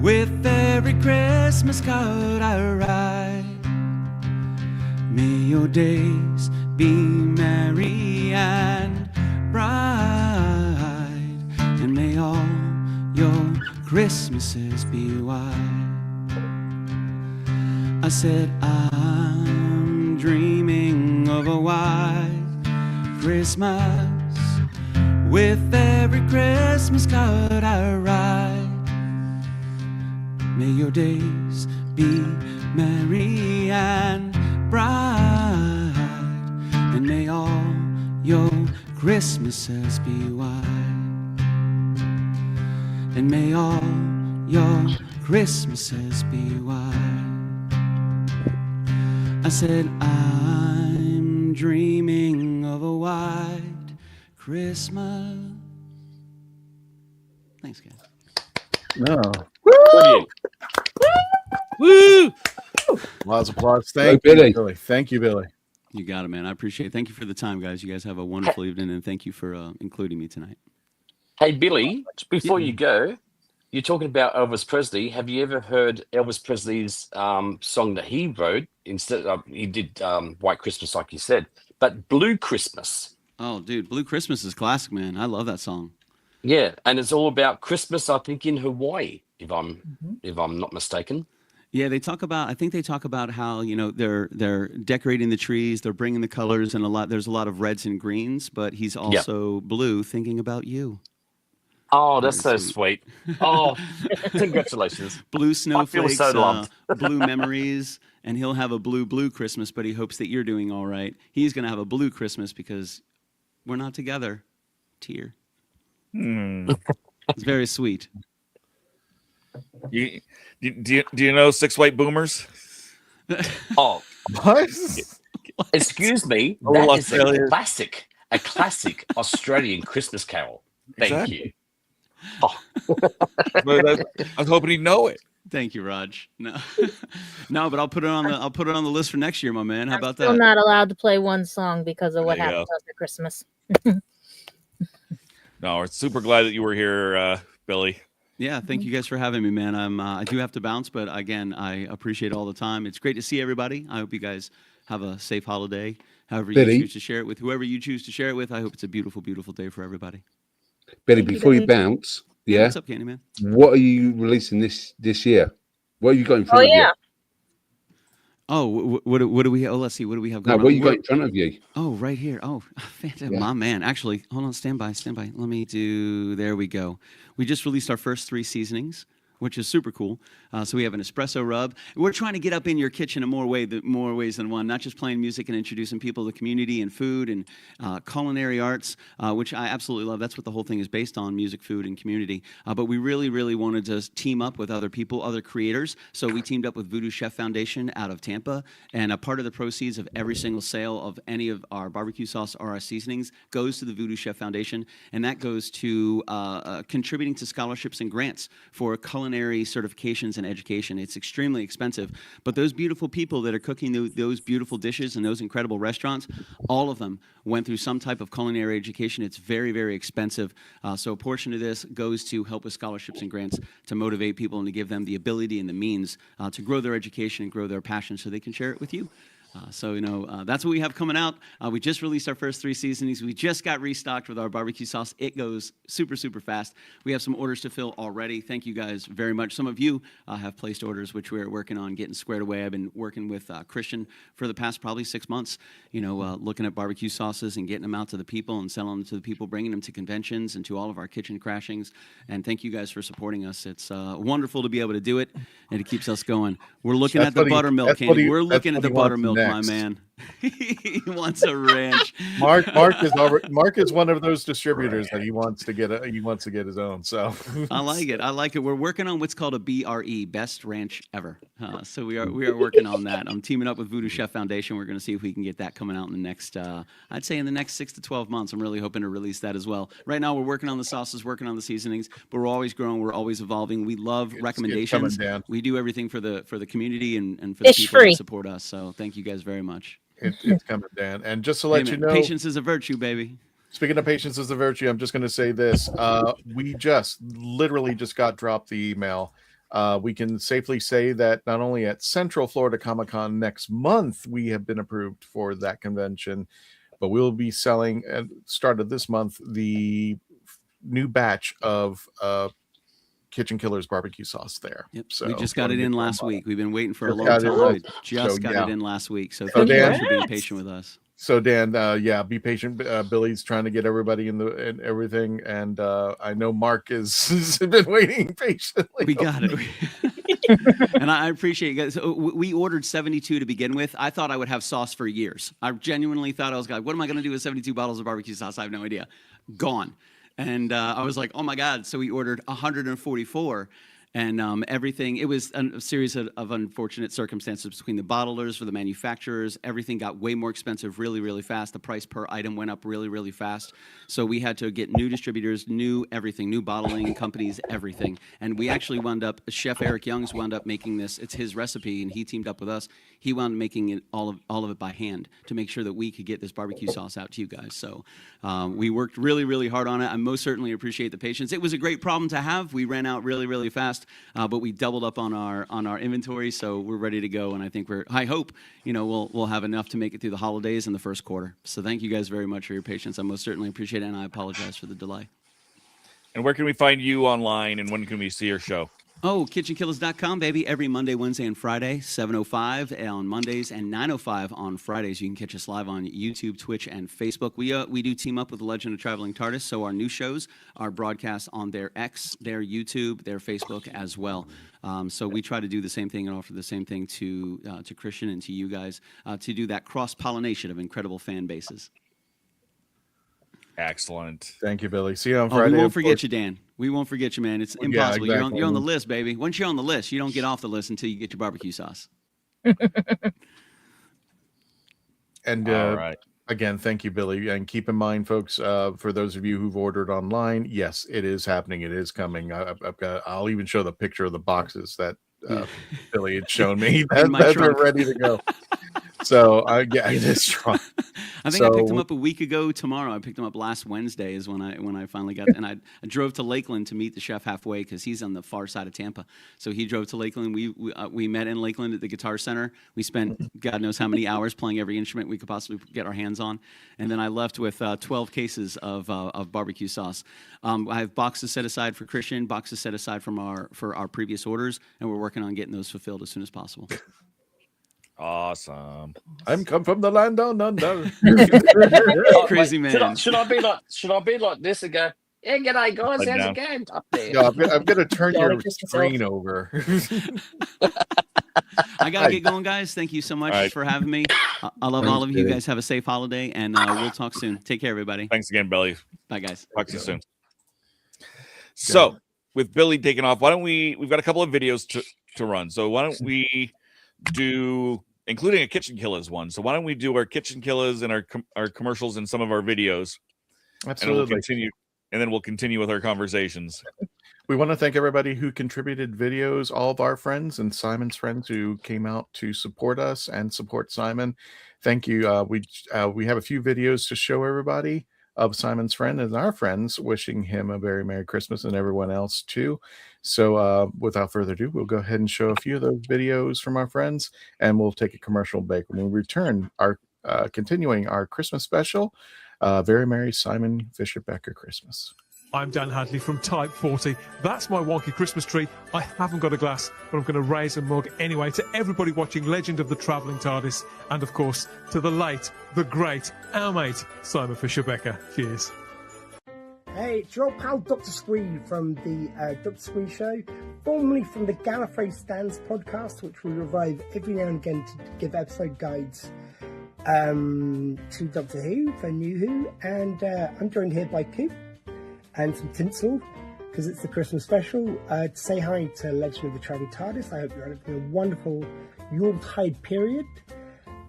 with every Christmas card I write. May your days be merry and bright, and may all your Christmases be white. I said, I'm dreaming of a white Christmas, with every Christmas card I write. May your days be merry and bright, and may all your Christmases be white, and may all your Christmases be white. I said, I'm dreaming of a white Christmas. Thanks, guys. No. Brilliant. Woo! Lots of applause. Go, Thank Billy. you, Billy. Thank you, Billy. You got it, man. I appreciate it. Thank you for the time, guys. You guys have a wonderful evening, and thank you for including me tonight. Hey, Billy, before you go, you're talking about Elvis Presley. Have you ever heard Elvis Presley's song that he wrote? Instead of, he did White Christmas, like you said, but Blue Christmas. Oh, dude, Blue Christmas is classic, man. I love that song. Yeah, and it's all about Christmas, I think, in Hawaii, if I'm not mistaken. Yeah, they talk about. I think they talk about how they're decorating the trees, they're bringing the colors, and there's a lot of reds and greens. But he's also blue, thinking about you. Oh, that's Very so sweet. Oh, congratulations. Blue snowflakes, so loved. blue memories, and he'll have a blue Christmas. But he hopes that you're doing all right. He's gonna have a blue Christmas because we're not together. Tear. It's very sweet. Do you know Six White Boomers? Oh, What? excuse me. Oh, That is Australia. a classic Australian Christmas carol. Thank Exactly. you. Oh, I was hoping he'd know it. Thank you, Raj. No, no, but I'll put it on the list for next year, my man. How about Still that? not allowed to play one song because of what There you happened after Christmas. No, we're super glad that you were here, Billy. Yeah, thank you guys for having me, man. I do have to bounce, but again, I appreciate all the time. It's great to see everybody. I hope you guys have a safe holiday. However Billy. you choose to share it with whoever you choose to share it with. I hope it's a beautiful, beautiful day for everybody. Billy, before you bounce, yeah, What's up, Candyman? what are you releasing this year? What have you got in front of you? Oh, what do we? Oh, let's see. What do we have No, going what on? you got in front of you? Oh, right here. Oh, fantastic. Yeah. My man. Actually, hold on. Stand by. Let me do. There we go. We just released our first 3 seasonings, which is super cool. So we have an espresso rub. We're trying to get up in your kitchen in more ways than one, not just playing music and introducing people to community and food and culinary arts, which I absolutely love. That's what the whole thing is based on, music, food, and community. But we really, really wanted to team up with other people, other creators. So we teamed up with Voodoo Chef Foundation out of Tampa. And a part of the proceeds of every single sale of any of our barbecue sauce or our seasonings goes to the Voodoo Chef Foundation. And that goes to contributing to scholarships and grants for culinary certifications and education. It's extremely expensive, but those beautiful people that are cooking those beautiful dishes in those incredible restaurants, all of them went through some type of culinary education. It's very, very expensive. So a portion of this goes to help with scholarships and grants to motivate people and to give them the ability and the means to grow their education and grow their passion so they can share it with you. So, that's what we have coming out. We just released our first 3 seasonings. We just got restocked with our barbecue sauce. It goes super, super fast. We have some orders to fill already. Thank you guys very much. Some of you have placed orders, which we're working on getting squared away. I've been working with Christian for the past probably 6 months, looking at barbecue sauces and getting them out to the people and selling them to the people, bringing them to conventions and to all of our kitchen crashings. And thank you guys for supporting us. It's wonderful to be able to do it, and it keeps us going. We're looking at the buttermilk, Candy. We're looking at the buttermilk, my man. He wants a ranch. Mark is one of those distributors that he wants to get his own. So I like it. We're working on what's called a BRE, Best Ranch Ever. So we are working on that. I'm teaming up with Voodoo Chef Foundation. We're going to see if we can get that coming out in the next, I'd say in the next 6 to 12 months. I'm really hoping to release that as well. Right now we're working on the sauces, working on the seasonings, but we're always growing. We're always evolving. We love recommendations. We do everything for the community and for the people that support us. So thank you guys very much. It's coming, Dan. And just to let you know, patience is a virtue, baby. Speaking of patience is a virtue, I'm just going to say this. We literally just got dropped the email. We can safely say that not only at Central Florida Comic-Con next month, we have been approved for that convention, but we'll be selling at the start of this month the new batch of Kitchen Killers barbecue sauce there. Yep. So we just got it in last week. We've been waiting for a long time. We just got it in last week. So thank you guys for being patient with us. So Dan, be patient. Billy's trying to get everybody in everything, and I know Mark has been waiting patiently. We got it. And I appreciate you guys. So we ordered 72 to begin with. I thought I would have sauce for years. I genuinely thought I was like, what am I going to do with 72 bottles of barbecue sauce? I have no idea. Gone. And I was like, oh my God. So we ordered 144. And everything, it was a series of unfortunate circumstances between the bottlers, for the manufacturers. Everything got way more expensive really, really fast. The price per item went up really, really fast. So we had to get new distributors, new everything, new bottling companies, everything. And we actually wound up, Chef Eric Young's wound up making this. It's his recipe, and he teamed up with us. He wound up making it all of it by hand to make sure that we could get this barbecue sauce out to you guys. So we worked really, really hard on it. I most certainly appreciate the patience. It was a great problem to have. We ran out really, really fast. But we doubled up on our inventory, so we're ready to go. And I think I hope, we'll have enough to make it through the holidays in the first quarter. So thank you guys very much for your patience. I most certainly appreciate it, and I apologize for the delay. And where can we find you online, and when can we see your show? Oh, kitchenkillers.com, baby. Every Monday, Wednesday, and Friday, 7:05 on Mondays and 9:05 on Fridays. You can catch us live on YouTube, Twitch, and Facebook. We do team up with the Legend of Traveling TARDIS, so our new shows are broadcast on their X, their YouTube, their Facebook as well. So we try to do the same thing and offer the same thing to Christian and to you guys to do that cross-pollination of incredible fan bases. Excellent. Thank you, Billy. See you on Friday. We won't forget you, Dan. We won't forget you, man. It's impossible. Yeah, exactly. You're on the list, baby. Once you're on the list, you don't get off the list until you get your barbecue sauce. And all right. Again, thank you, Billy. And keep in mind, folks, for those of you who've ordered online, yes, it is happening. It is coming. I'll even show the picture of the boxes that Billy had shown me. That are ready to go. So yeah, it is strong. I think I picked him up a week ago tomorrow. I picked him up last Wednesday is when I finally got, and I drove to Lakeland to meet the chef halfway because he's on the far side of Tampa. So he drove to Lakeland. We met in Lakeland at the Guitar Center. We spent God knows how many hours playing every instrument we could possibly get our hands on. And then I left with 12 cases of barbecue sauce. I have boxes set aside for Christian, boxes set aside for our previous orders, and we're working on getting those fulfilled as soon as possible. Awesome. I'm come from the land down under. Crazy man. Should I be like this and go, yeah, g'day guys, how's it going up there? No, I'm gonna turn your screen over. I gotta get going, guys. Thank you so much for having me. I love all of you. You guys have a safe holiday, and we'll talk soon. Take care, everybody. Thanks again, Billy. Bye, guys. Talk to you soon. So, with Billy taking off, why don't we've got a couple of videos to run. So why don't we do, including a Kitchen Killers one. So why don't we do our Kitchen Killers and our commercials and some of our videos? Absolutely. And then we'll continue with our conversations. We want to thank everybody who contributed videos, all of our friends and Simon's friends who came out to support us and support Simon. Thank you. We have a few videos to show everybody of Simon's friend and our friends, wishing him a very Merry Christmas, and everyone else too. So without further ado, we'll go ahead and show a few of those videos from our friends, and we'll take a commercial break. When we return, our continuing our Christmas special, Very Merry Simon Fisher-Becker Christmas. I'm Dan Hadley from Type 40. That's my wonky Christmas tree. I haven't got a glass, but I'm going to raise a mug anyway to everybody watching Legend of the Traveling TARDIS, and of course to the late, the great, our mate, Simon Fisher-Becker. Cheers. Hey, it's your pal Dr. Squee from the Dr. Squee Show, formerly from the Gallifrey Stands podcast, which we revive every now and again to give episode guides to Doctor Who for New Who, and I'm joined here by Coop and some tinsel because it's the Christmas special to say hi to Legend of the Traveling TARDIS. I hope you're having a wonderful Yuletide period.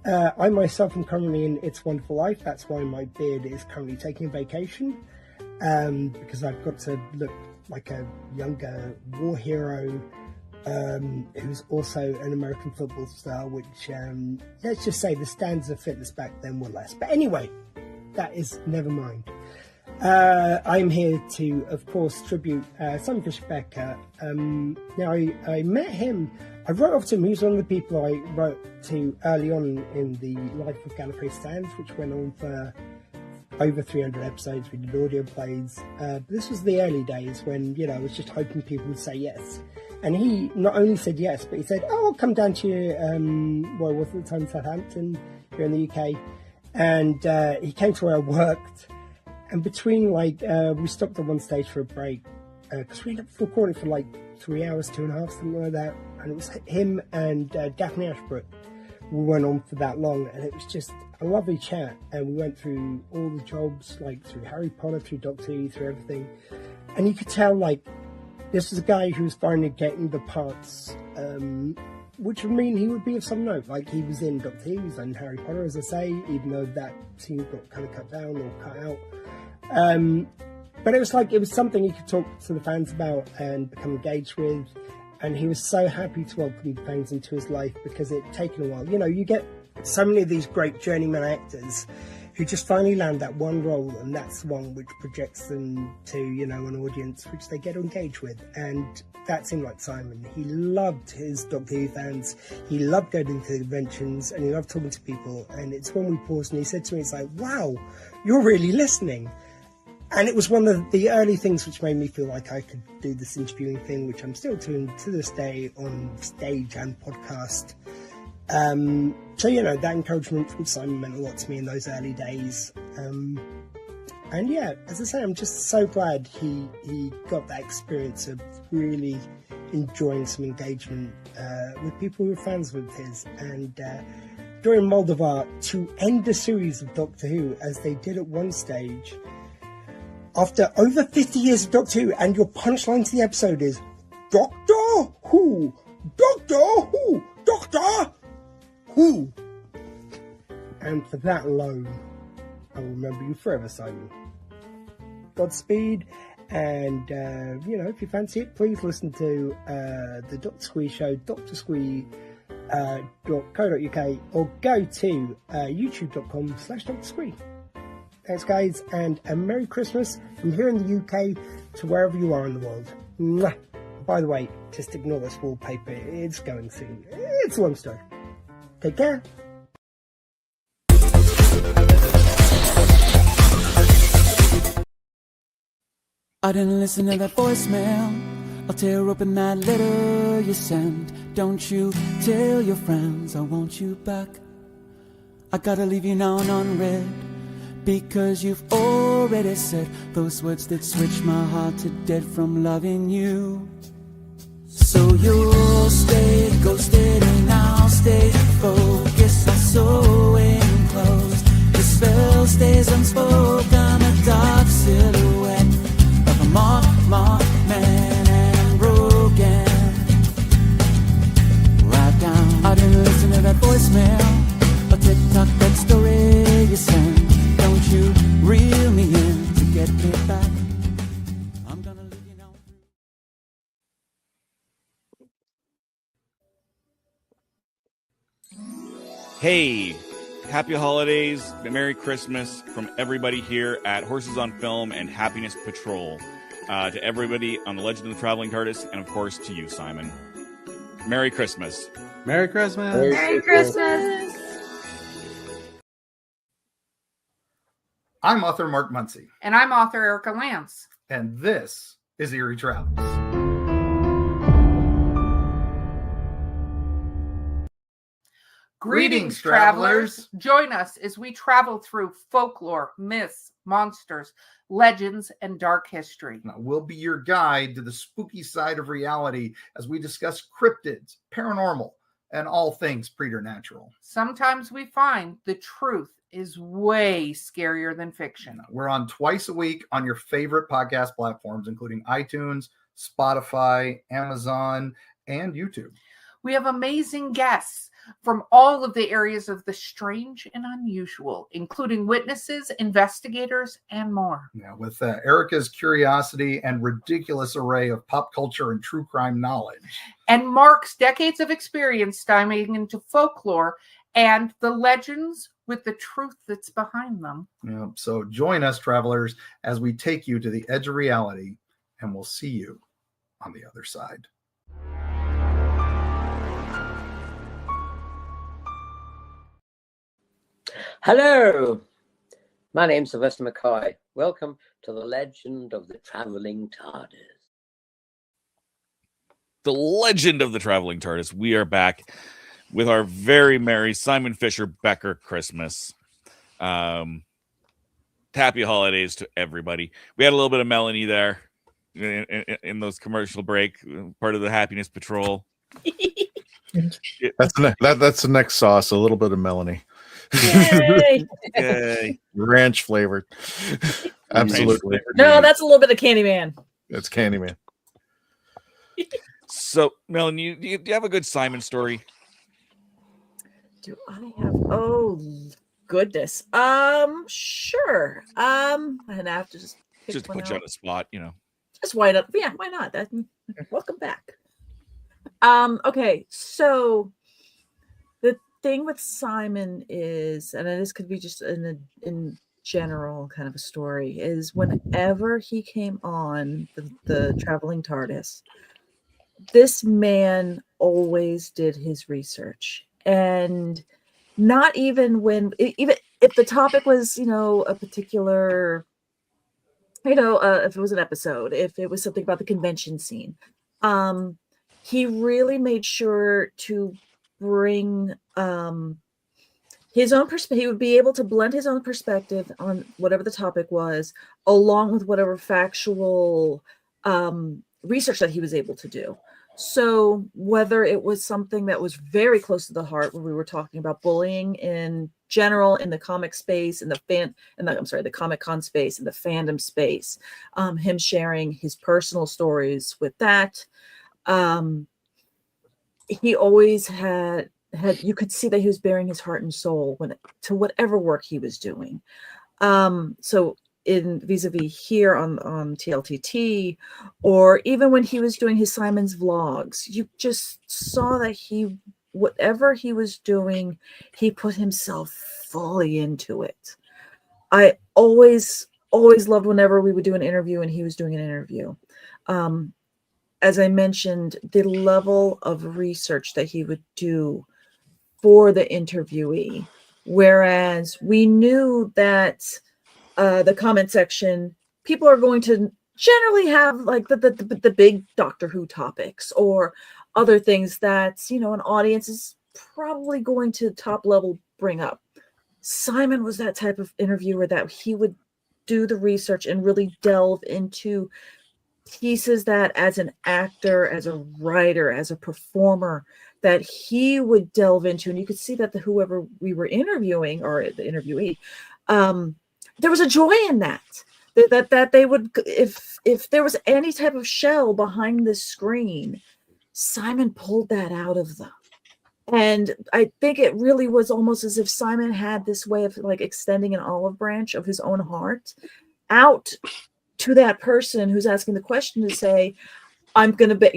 I myself am currently in It's Wonderful Life. That's why my beard is currently taking a vacation, because I've got to look like a younger war hero who's also an American football star, which let's just say the standards of fitness back then were less. But anyway, that is never mind. I'm here to, of course, tribute Simon Fisher-Becker. Now, I met him. I wrote off to him. He was one of the people I wrote to early on in the Life of Gallifrey Stands, which went on for over 300 episodes. We did audio plays. But this was the early days when, I was just hoping people would say yes. And he not only said yes, but he said, oh, I'll come down to you, where I was at the time, Southampton, here in the UK. And he came to where I worked. And between, we stopped at one stage for a break, because we ended up recording for 3 hours, 2.5, something like that. And it was him and Daphne Ashbrook. We went on for that long, and it was just a lovely chat. And we went through all the jobs, through Harry Potter, through Doctor Who, through everything. And you could tell, This was a guy who was finally getting the parts, which would mean he would be of some note. Like, he was in Doctor Who, he was in Harry Potter, as I say, even though that scene got kind of cut down or cut out. But it was something he could talk to the fans about and become engaged with. And he was so happy to welcome the fans into his life because it had taken a while. You know, you get so many of these great journeyman actors who just finally land that one role, and that's the one which projects them to, you know, an audience which they get engaged with. And that seemed like Simon. He loved his Doctor Who fans. He loved going into conventions, and he loved talking to people. And it's when we paused and he said to me, it's like, wow, you're really listening. And it was one of the early things which made me feel like I could do this interviewing thing, which I'm still doing to this day on stage and podcast. So, you know, that encouragement from Simon meant a lot to me in those early days. And yeah, as I say, I'm just so glad he got that experience of really enjoying some engagement with people who were fans of his. And during Moldovar, to end the series of Doctor Who, as they did at one stage, after over 50 years of Doctor Who, and your punchline to the episode is, Doctor Who! Doctor Who! Doctor Who! And for that alone, I will remember you forever, Simon. Godspeed, and, you know, if you fancy it, please listen to the Dr. Squee show, drsquee.co.uk, or go to youtube.com/Dr. Squee. Thanks, guys, and a Merry Christmas from here in the UK to wherever you are in the world. Mwah. By the way, just ignore this wallpaper. It's going soon. It's a long story. Take care. I didn't listen to that voicemail. I'll tear open that letter you sent. Don't you tell your friends I want you back. I gotta leave you now and unread, because you've already said those words that switch my heart to dead from loving you. So you'll stay ghosted and I'll stay focused. I'll sew enclosed. The spell stays unspoken. A dark silhouette of a marked man and broken. Right down. I didn't listen to that voicemail or TikTok that story you sent. Don't you reel me in to get me back. I'm gonna leave you now. Hey, happy holidays, Merry Christmas from everybody here at Horses on Film and Happiness Patrol. To everybody on the Legend of the Traveling TARDIS, and of course to you, Simon. Merry Christmas. Merry Christmas. Merry Christmas. I'm author Mark Muncy. And I'm author Erica Lance. And this is Eerie Travels. Greetings, travelers. Join us as we travel through folklore, myths, monsters, legends, and dark history. Now, we'll be your guide to the spooky side of reality as we discuss cryptids, paranormal, and all things preternatural. Sometimes we find the truth is way scarier than fiction. We're on twice a week on your favorite podcast platforms, including iTunes, Spotify, Amazon, and YouTube. We have amazing guests from all of the areas of the strange and unusual, including witnesses, investigators, and more. Yeah, with Erica's curiosity and ridiculous array of pop culture and true crime knowledge. And Mark's decades of experience diving into folklore and the legends with the truth that's behind them. Yeah, so join us, travelers, as we take you to the edge of reality, and we'll see you on the other side. Hello, my name's Sylvester McCoy. Welcome to the Legend of the Traveling TARDIS. The Legend of the Traveling TARDIS. We are back with our very merry Simon Fisher-Becker Christmas. Happy holidays to everybody. We had a little bit of Melanie there in those commercial break, part of the Happiness Patrol. That's the next sauce, a little bit of Melanie. Yay! Yay. Ranch flavored. Absolutely. No, that's a little bit of Candyman. That's Candyman. So, Melon, do you have a good Simon story? Do I have? Oh goodness. Sure. And I have to just pick Just to one put you on out. the spot, you know. Just why not? Yeah, why not? That. Welcome back. Okay, so the thing with Simon is, and this could be just in general kind of a story, is whenever he came on the Traveling TARDIS, this man always did his research. And not even even if the topic was, a particular, if it was an episode, if it was something about the convention scene, he really made sure to bring his own perspective. He would be able to blend his own perspective on whatever the topic was, along with whatever factual research that he was able to do. So whether it was something that was very close to the heart, where we were talking about bullying in general in the comic space, in the Comic-Con space, in the fandom space, him sharing his personal stories with that. He always had you could see that he was bearing his heart and soul to whatever work he was doing. So in vis-a-vis here on TLTT, or even when he was doing his Simon's vlogs, you just saw that whatever he was doing, he put himself fully into it. I always loved whenever we would do an interview and he was doing an interview. As I mentioned, the level of research that he would do for the interviewee, whereas we knew that the comment section, people are going to generally have like the big Doctor Who topics or other things that, an audience is probably going to top level bring up. Simon was that type of interviewer that he would do the research and really delve into pieces that, as an actor, as a writer, as a performer, that he would delve into. And you could see that whoever we were interviewing, or the interviewee, there was a joy in that they would, if there was any type of shell behind the screen, Simon pulled that out of them. And I think it really was almost as if Simon had this way of like extending an olive branch of his own heart out to that person who's asking the question, to say, I'm going to bet,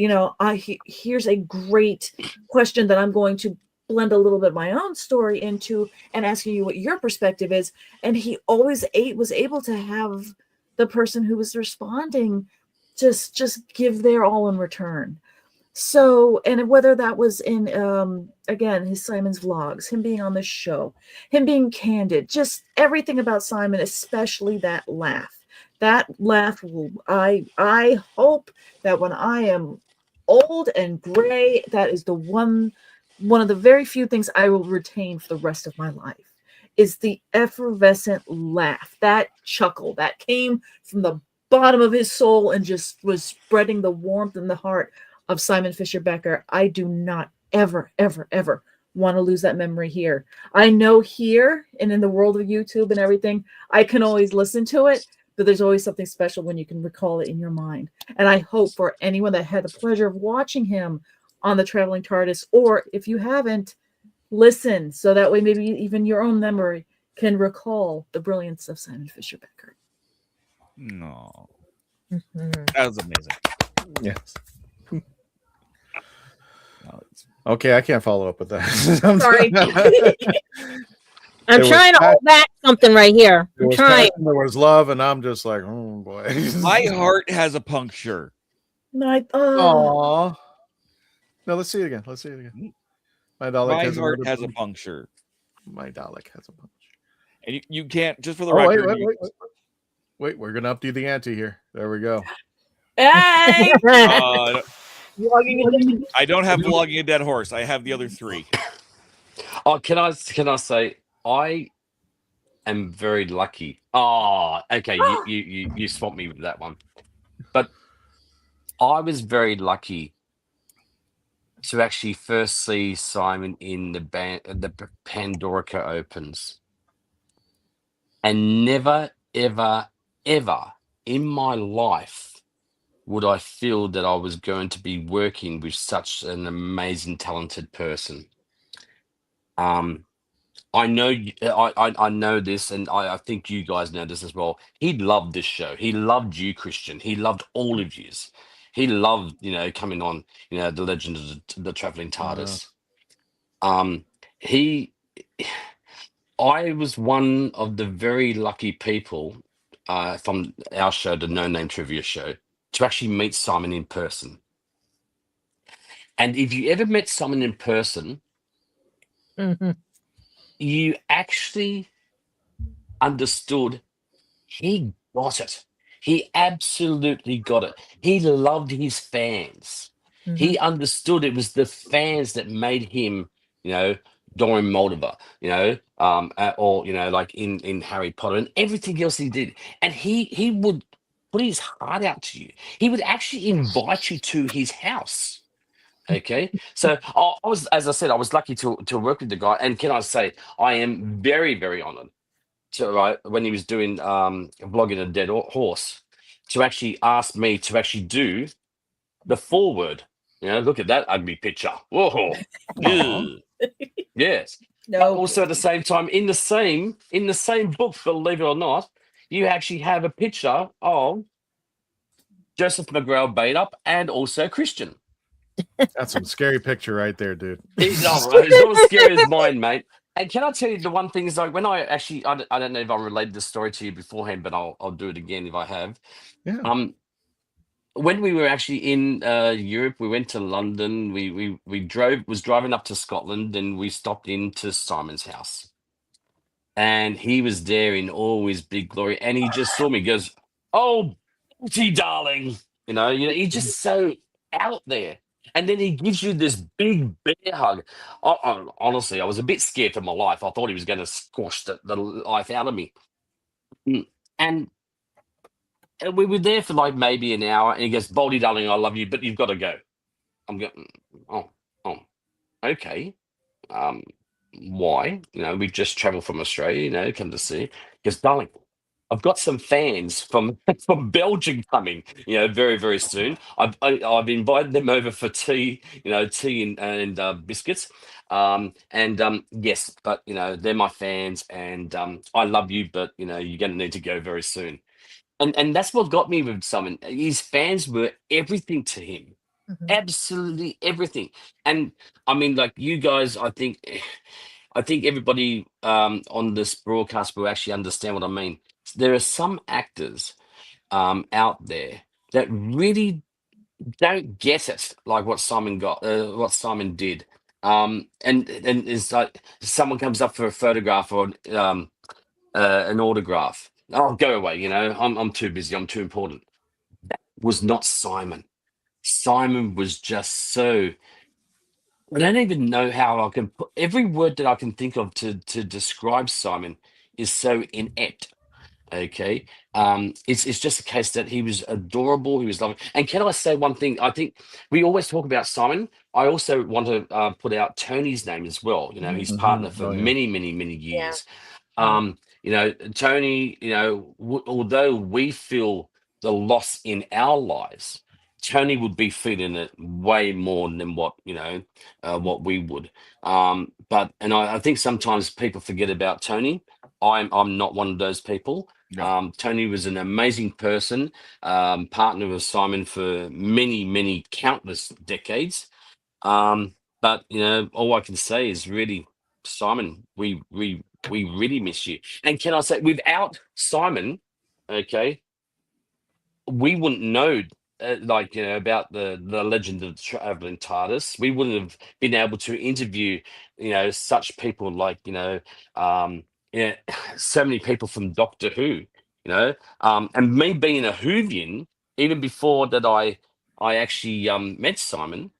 here's a great question that I'm going to blend a little bit of my own story into, and asking you what your perspective is. And he always was able to have the person who was responding just give their all in return. So, and whether that was in, again, his Simon's vlogs, him being on the show, him being candid, just everything about Simon, especially that laugh. That laugh will, I hope that when I am old and gray, that is the one of the very few things I will retain for the rest of my life, is the effervescent laugh, that chuckle that came from the bottom of his soul and just was spreading the warmth in the heart of Simon Fisher-Becker. I do not ever, ever, ever want to lose that memory here. I know here and in the world of YouTube and everything, I can always listen to it, but there's always something special when you can recall it in your mind. And I hope for anyone that had the pleasure of watching him on the Traveling TARDIS, or if you haven't, listen, so that way maybe even your own memory can recall the brilliance of Simon Fisher-Becker. No. That was amazing. Yes. Okay, I can't follow up with that. Sorry. I'm trying to hold back something right here. I'm trying. There was love, and I'm just like, oh boy. My heart has a puncture. Aww. No, let's see it again. My Dalek heart has a puncture. My Dalek has a puncture. And you can't, just for the record. Wait, we're gonna updo the ante here. There we go. Hey! I don't have Vlogging a Dead Horse. I have the other three. Oh, can I say I am very lucky. Oh, okay. You swamped me with that one. But I was very lucky to actually first see Simon in the Pandorica Opens, and never, ever, ever in my life would I feel that I was going to be working with such an amazing, talented person. I know I know this, and I think you guys know this as well. He loved this show. He loved you, Christian. He loved all of yous. He loved, coming on, the Legend of the Traveling TARDIS. He, I was one of the very lucky people from our show, the No Name Trivia Show, to actually meet Simon in person. And if you ever met Simon in person, you actually understood he got it. He absolutely got it. He loved his fans. He understood it was the fans that made him, Dorium Moldiver, or like in Harry Potter and everything else he did. And he would put his heart out to you. He would actually invite you to his house. Okay, so I was, as I said, I was lucky to work with the guy, and can I say, I am very, very honored to when he was doing vlogging a dead horse, to actually ask me to actually do the foreword. Look at that ugly picture. Whoa, ew. Yes. No. But also at the same time, in the same book, believe it or not, you actually have a picture of Joseph McGrail Baidup and also Christian. That's some scary picture right there, dude. He's not as scary as mine, mate. And can I tell you the one thing is, like, when I actually, I don't know if I relayed this story to you beforehand, but I'll do it again if I have. Yeah. When we were actually in Europe, we went to London. We was driving up to Scotland, and we stopped into Simon's house, and he was there in all his big glory, and he just saw me, goes, "Oh, Betty, darling," he's just so out there. And then he gives you this big bear hug. Honestly, I was a bit scared for my life. I thought he was going to squash the life out of me. And we were there for like maybe an hour. And he goes, "Baldy, darling, I love you, but you've got to go." I'm going, oh, okay. Why? We just traveled from Australia, come to see. He goes, "Darling, I've got some fans from Belgium coming, very, very soon. I've invited them over for tea, tea and biscuits. Yes, but they're my fans, and I love you, but you're going to need to go very soon." And that's what got me with Simon. His fans were everything to him, absolutely everything. And I mean, like you guys, I think everybody on this broadcast will actually understand what I mean. There are some actors out there that really don't get it, like what Simon got, what Simon did. And it's like someone comes up for a photograph or an autograph. "Oh, go away, I'm too busy, I'm too important." That was not Simon. Simon was just so, I don't even know how I can put every word that I can think of to describe Simon is so inept. Okay. It's just a case that he was adorable, he was loving. And can I say one thing? I think we always talk about Simon. I also want to put out Tony's name as well. His partner for many, many, many years. Tony, although we feel the loss in our lives, Tony would be feeling it way more than what we would. But I think sometimes people forget about Tony. I'm not one of those people. No. Tony was an amazing person, partner with Simon for many, many countless decades. But all I can say is really, Simon, we really miss you. And can I say, without Simon, okay, we wouldn't know about the Legend of the Traveling TARDIS. We wouldn't have been able to interview such people like so many people from Doctor Who, and me being a Whovian, even before that I actually met Simon,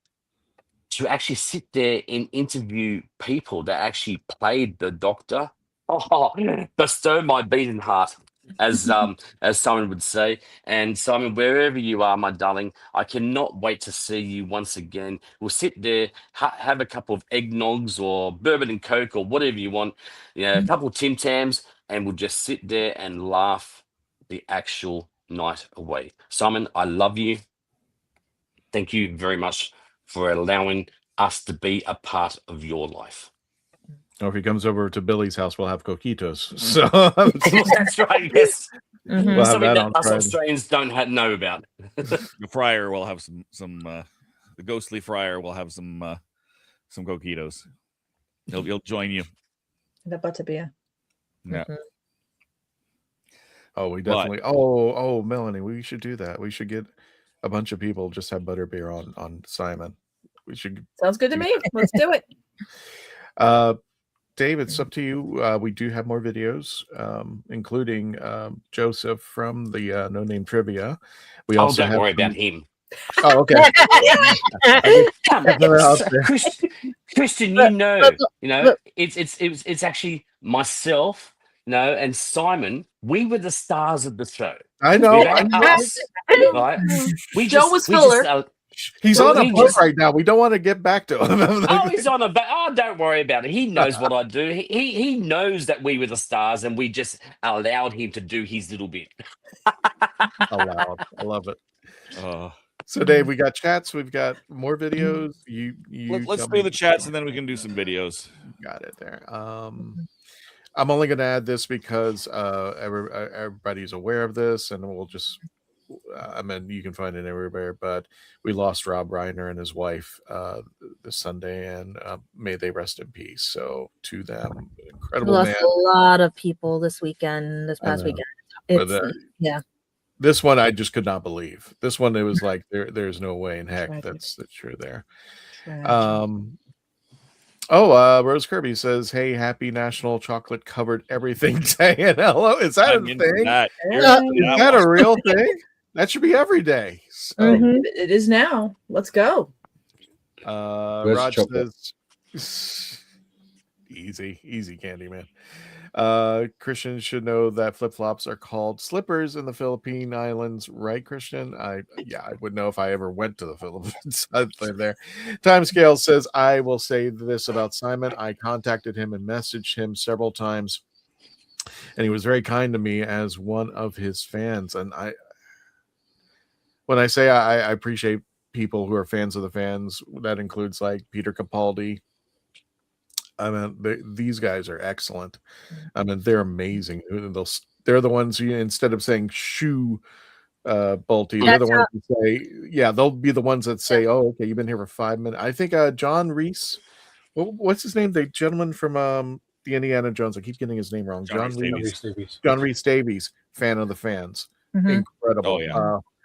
to actually sit there and interview people that actually played the Doctor. Oh, bestow my beating heart, as Simon would say. And Simon, wherever you are, my darling, I cannot wait to see you once again. We'll sit there, have a couple of eggnogs or bourbon and Coke or whatever you want, a couple of Tim Tams, and we'll just sit there and laugh the actual night away. Simon, I love you. thank you very much for allowing us to be a part of your life. Or if he comes over to Billy's house, we'll have coquitos. So that's right. Yes, we'll have something that that on us Friday. Australians don't know about. The friar will have some the ghostly friar will have some coquitos. He'll join you. The butterbeer. Yeah. Oh, we definitely. Oh, Melanie, we should do that. We should get a bunch of people just have butterbeer on Simon. We should. Sounds good to me. Let's do it. Dave, it's up to you. We do have more videos, including Joseph from the No Name Trivia. We also don't have worry about him. Oh, okay. Come on, Christian, you know, it's actually myself, and Simon. We were the stars of the show. I know. Right? Joe was filler. He's on a boat right now. We don't want to get back to him. Oh, he's on a boat. Oh, don't worry about it. He knows what I do. He knows that we were the stars, and we just allowed him to do his little bit. Allowed. I love it. So, Dave, we got chats. We've got more videos. Let's do the chats, and then we can do some videos. Got it there. I'm only going to add this because everybody's aware of this, and we'll just. I mean, you can find it everywhere, but we lost Rob Reiner and his wife this Sunday, and may they rest in peace. So, to them, incredible. We lost man. a lot of people this past weekend. Yeah. This one I just could not believe. This one, it was like there's no way in heck that's true there. Rose Kirby says, "Hey, happy National Chocolate Covered Everything Day." And hello, is that a thing? Is that a real thing? That should be every day. So, It is now. Let's go. Raj says, easy candy, man. Christian should know that flip-flops are called slippers in the Philippine Islands, right, Christian? I would know if I ever went to the Philippines. I'd live there. Timescale says, I will say this about Simon. I contacted him and messaged him several times, and he was very kind to me as one of his fans. And when I say I appreciate people who are fans of the fans, that includes like Peter Capaldi. I mean, these guys are excellent. I mean, they're amazing. They're the ones who, instead of saying shoe Bolty, they're the ones who say, they'll be the ones that say, oh, okay, you've been here for 5 minutes. I think John Reese, what's his name? The gentleman from the Indiana Jones. I keep getting his name wrong. John Reese Davies, fan of the fans. Incredible.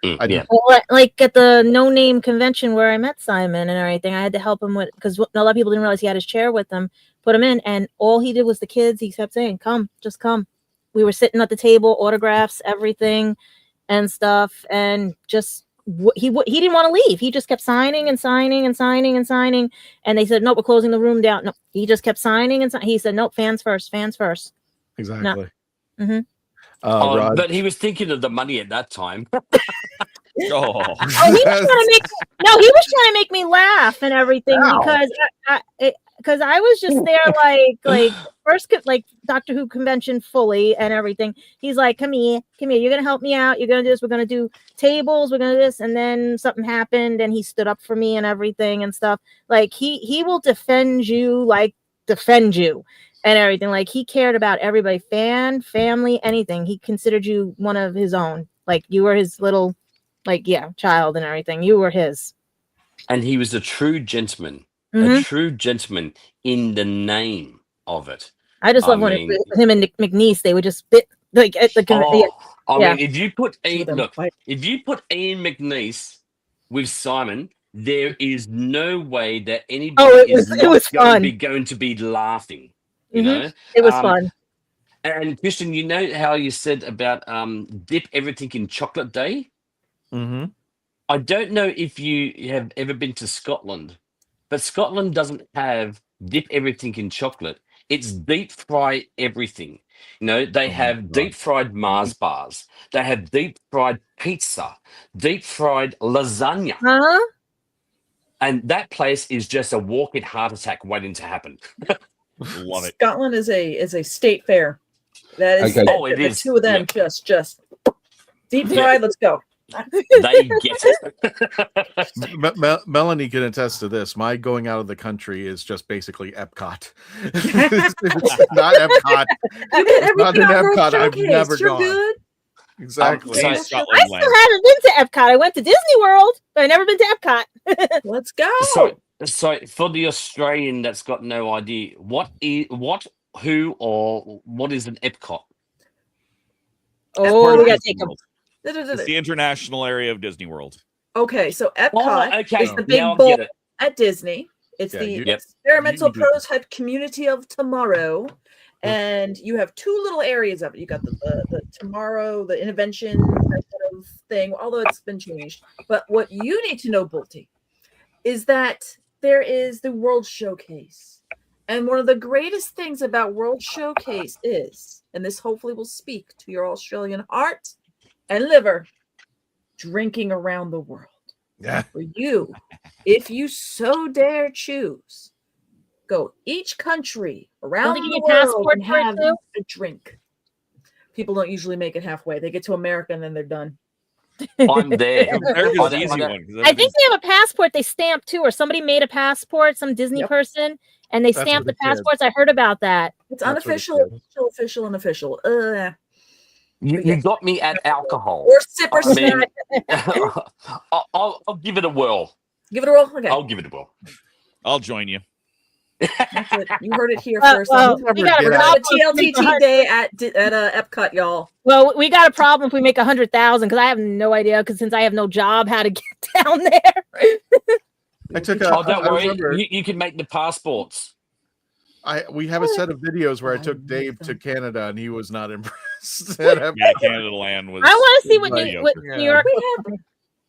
Well, like at the No Name convention where I met Simon and everything, I had to help him with, because a lot of people didn't realize he had his chair with him, put him in, and all he did was the kids. He kept saying, come, just come. We were sitting at the table, autographs, everything and stuff, and just he didn't want to leave. He just kept signing and signing and signing and signing, and they said, no, we're closing the room down. No, he just kept signing and he said, no, fans first. Exactly. No. But he was thinking of the money at that time. He was trying to make me laugh and everything. Wow. because I was just there like first like Doctor Who convention fully and everything. He's like, come here, you're gonna help me out, you're gonna do this, we're gonna do tables, we're gonna do this, and then something happened and he stood up for me and everything and stuff. Like he will defend you and everything. Like he cared about everybody, fan, family, anything. He considered you one of his own. Like you were his little child and everything. You were his. And he was a true gentleman. A true gentleman in the name of it. I just love when him and Nick McNeese, they would just spit like at the mean, if you put Ian McNeese with Simon, there is no way that anybody going to be laughing. You know, it was fun. And Christian, you know how you said about dip everything in chocolate day? I don't know if you have ever been to Scotland, but Scotland doesn't have dip everything in chocolate. It's deep fry everything. You know, they have deep fried Mars bars. They have deep fried pizza, deep fried lasagna. And that place is just a walk-in heart attack waiting to happen. Love it. Scotland is a state fair. That is it is. The two of them just deep fried. Let's go. They get it. Melanie can attest to this. My going out of the country is just basically Epcot. It's not Epcot. You get It's not everything an on World Epcot. I've Showcase. never You're gone. good. Exactly. I still haven't been to Epcot. I went to Disney World, but I've never been to Epcot. Let's go. So for the Australian that's got no idea, what is what is an Epcot? Oh, we gotta take them. It's the international area of Disney World. Okay, so Epcot okay. is the big Now I bowl get it. at Disney. It's Yeah, the you- Yep. experimental You do. prototype community of tomorrow. And you have two little areas of it. You got the tomorrow, the intervention that kind of thing, although it's been changed. But what you need to know, Bolty, is that there is the World Showcase. And one of the greatest things about World Showcase is, and this hopefully will speak to your Australian heart and liver, drinking around the world. Yeah. For you, if you so dare choose, go each country around Don't they the give you a world passport and for it have too? a drink. People don't usually make it halfway. They get to America and then they're done. I'm there. America's the easy one. 'cause I think they have a passport they stamp too, or somebody made a passport, some Disney person, and they That's stamped what the they did. passports. I heard about that. It's unofficial, official, and official. You got me at alcohol. Or sip or I mean, snack. I'll give it a whirl. Give it a roll. Okay. I'll give it a whirl. I'll join you. That's it. You heard it here Well, first. well, We're we got a gonna problem have a if we make TLTT day at Epcot, y'all. Well, we got a problem if we make 100,000 because I have no idea because since I have no job how to get down there. I took Oh, don't I worry. remember- You can make the passports. we have a set of videos where I took Dave to Canada and he was not impressed. Yeah, Canada Land was. I want to see what mediocre. New York.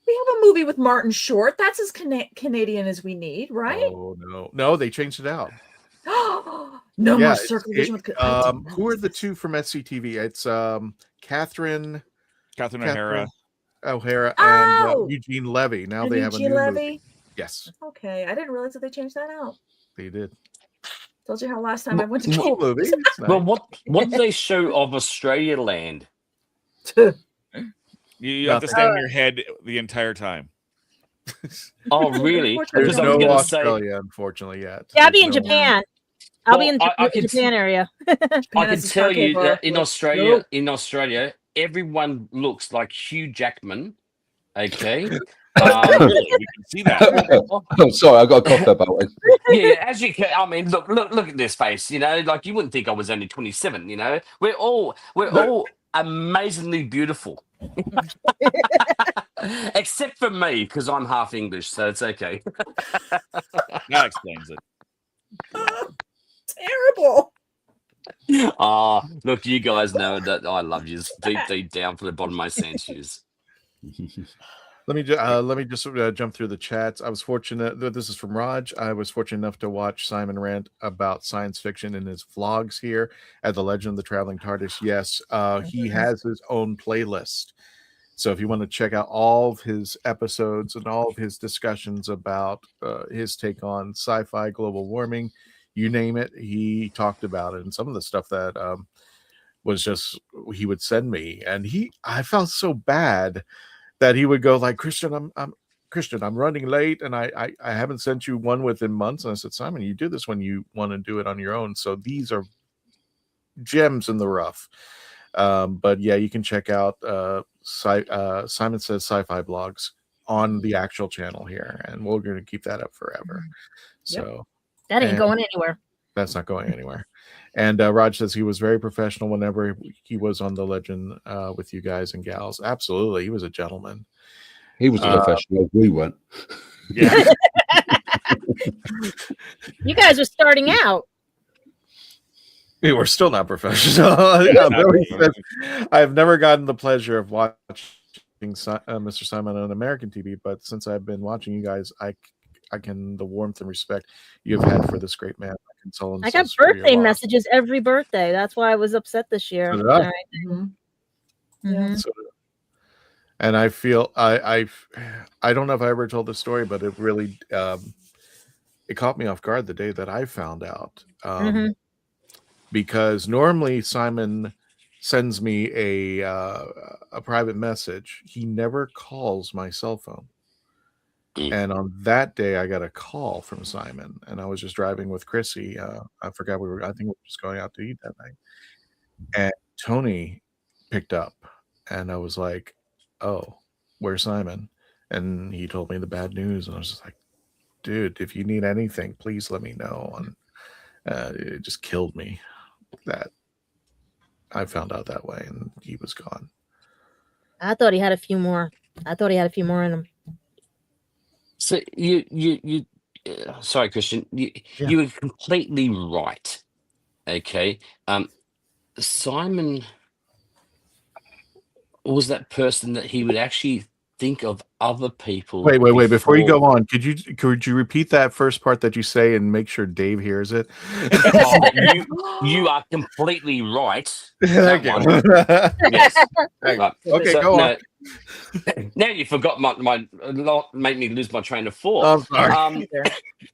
We have a movie with Martin Short. That's as Canadian as we need, right? Oh no, they changed it out. No more Yeah, it's- circle vision with. who are the two from SCTV? It's Catherine O'Hara. O'Hara Oh! and Eugene Levy. Now And they have a Eugene new Levy? movie. Yes, Okay, I didn't realize that they changed that out. they did. Told you how last time I went to Cool Canada. movie. It's nice. Well, what do they show of Australia land? You have to stay in your head the entire time. Oh, really? There's Because I no was going to say, Australia, unfortunately, yet. Yeah, I'll be There's in no- Japan. I'll be Well, in I the can Japan area. I can is a tell you sake bar. that in Australia, everyone looks like Hugh Jackman. Okay. Really, we can see that. Oh, sorry, I got a cough about it. Yeah, as you can, I mean, look at this face. You know, like you wouldn't think I was only 27. You know, we're all amazingly beautiful, except for me because I'm half English, so it's okay. That explains it. Terrible. Look, you guys know that I love you deep down from the bottom of my sand shoes. Let me just jump through the chats. I was fortunate. This is from Raj. I was fortunate enough to watch Simon rant about science fiction in his vlogs here at the Legend of the Traveling TARDIS. Yes, he has his own playlist. So if you want to check out all of his episodes and all of his discussions about his take on sci-fi, global warming, you name it, he talked about it. And some of the stuff that was just he would send me, and I felt so bad that he would go like, Christian, I'm running late, and I haven't sent you one within months. And I said, Simon, you do this when you want to do it on your own. So these are gems in the rough. But yeah, you can check out Simon Says Sci-Fi blogs on the actual channel here, and we're going to keep that up forever. So That ain't going anywhere. That's not going anywhere. And Raj says he was very professional whenever he was on the Legend with you guys and gals. Absolutely, he was a gentleman. He was a professional. We weren't. Yeah. You guys are starting out. We were still not professional. Yeah, Billy says, I have never gotten the pleasure of watching Mr. Simon on American TV, but since I've been watching you guys, I can the warmth and respect you've had for this great man. I got birthday messages every birthday. That's why I was upset this year. So did I. All right. Mhm. So, and I feel I don't know if I ever told this story, but it really it caught me off guard the day that I found out. Because normally Simon sends me a private message. He never calls my cell phone. And on that day, I got a call from Simon, and I was just driving with Chrissy. I forgot I think we were just going out to eat that night. And Tony picked up, and I was like, "Oh, where's Simon?" And he told me the bad news, and I was just like, "Dude, if you need anything, please let me know." And it just killed me that I found out that way, and he was gone. I thought he had a few more. In him. So you sorry, Christian, you were completely right. Okay. Simon was that person that he would actually think of other people. Wait. Before you go on, could you repeat that first part that you say and make sure Dave hears it? you are completely right. Thank you. Yes. Right. Okay, go on. Now you forgot my made me lose my train of thought. I'm sorry.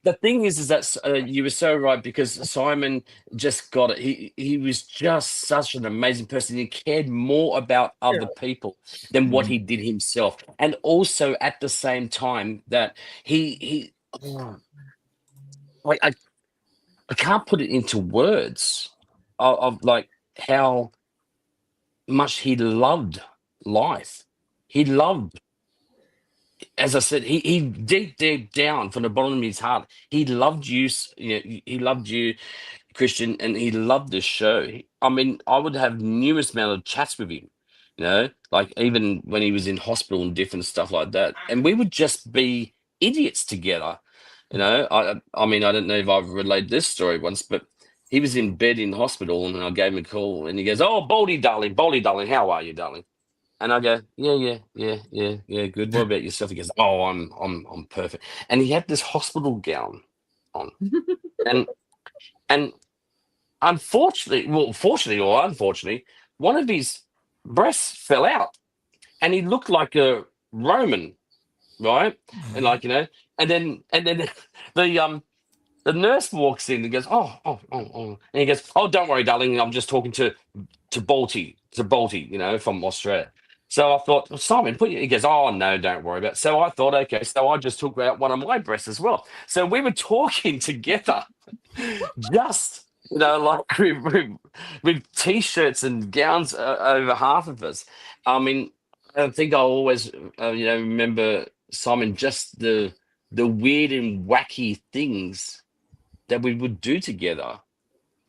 The thing is that you were so right, because Simon just got it. He was just such an amazing person. He cared more about other people than what he did himself, and also at the same time that I can't put it into words of like how much he loved life. He loved, as I said, he deep down from the bottom of his heart, he loved you. He loved you, Christian, and he loved the show. I mean, I would have numerous amount of chats with him, like even when he was in hospital and different stuff like that, and we would just be idiots together. I mean, I don't know if I've relayed this story once, but he was in bed in hospital, and I gave him a call, and he goes, "Oh, Baldy, darling, how are you, darling?" And I go, yeah, good. What about yourself? He goes, "Oh, I'm perfect." And he had this hospital gown on, and fortunately or unfortunately, one of his breasts fell out, and he looked like a Roman, right? And and then the nurse walks in and goes, oh, and he goes, "Oh, don't worry, darling, I'm just talking to Balty, from Australia." So I thought, "Well, Simon, he goes, "Oh, no, don't worry about it." So I thought, okay, so I just took out one of my breasts as well. So we were talking together, just, like with T-shirts and gowns over half of us. I mean, I think I always, remember Simon, just the weird and wacky things that we would do together.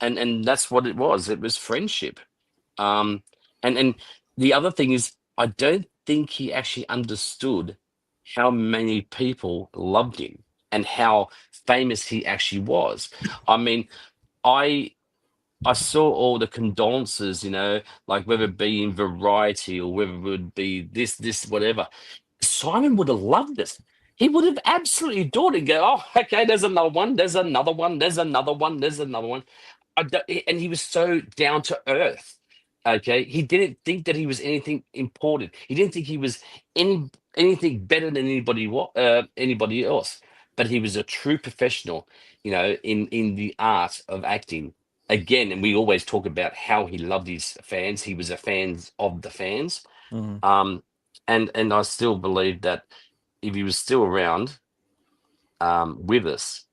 And that's what it was. It was friendship. And the other thing is, I don't think he actually understood how many people loved him and how famous he actually was. I mean, I saw all the condolences, like whether it be in Variety or whether it would be this, whatever. Simon would have loved this. He would have absolutely adored it. Go, "Oh, okay, there's another one, there's another one, there's another one, there's another one." And he was so down to earth. Okay, he didn't think that he was anything important. He didn't think he was anything better than anybody else. But he was a true professional, in the art of acting. Again, and we always talk about how he loved his fans. He was a fan of the fans. Mhm. And I still believe that if he was still around with us,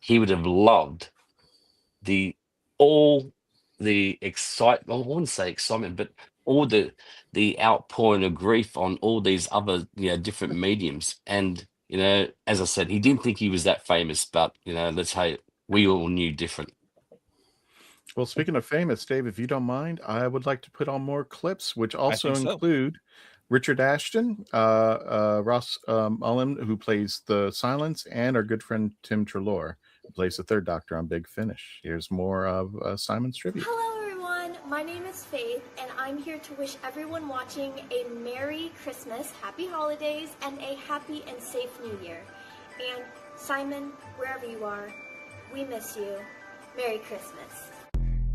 he would have loved all the excitement. I wouldn't say excitement, but all the outpouring of grief on all these other different mediums. And as I said, he didn't think he was that famous, but let's say we all knew different. Well, speaking of famous, Dave, if you don't mind, I would like to put on more clips, which also think so. include Richard Ashton, Ross Mullen, who plays the Silence, and our good friend Tim Treloar, who plays the Third Doctor on Big Finish. Here's more of Simon's tribute. Hello, everyone. My name is Faith, and I'm here to wish everyone watching a Merry Christmas, Happy Holidays, and a happy and safe New Year. And Simon, wherever you are, we miss you. Merry Christmas.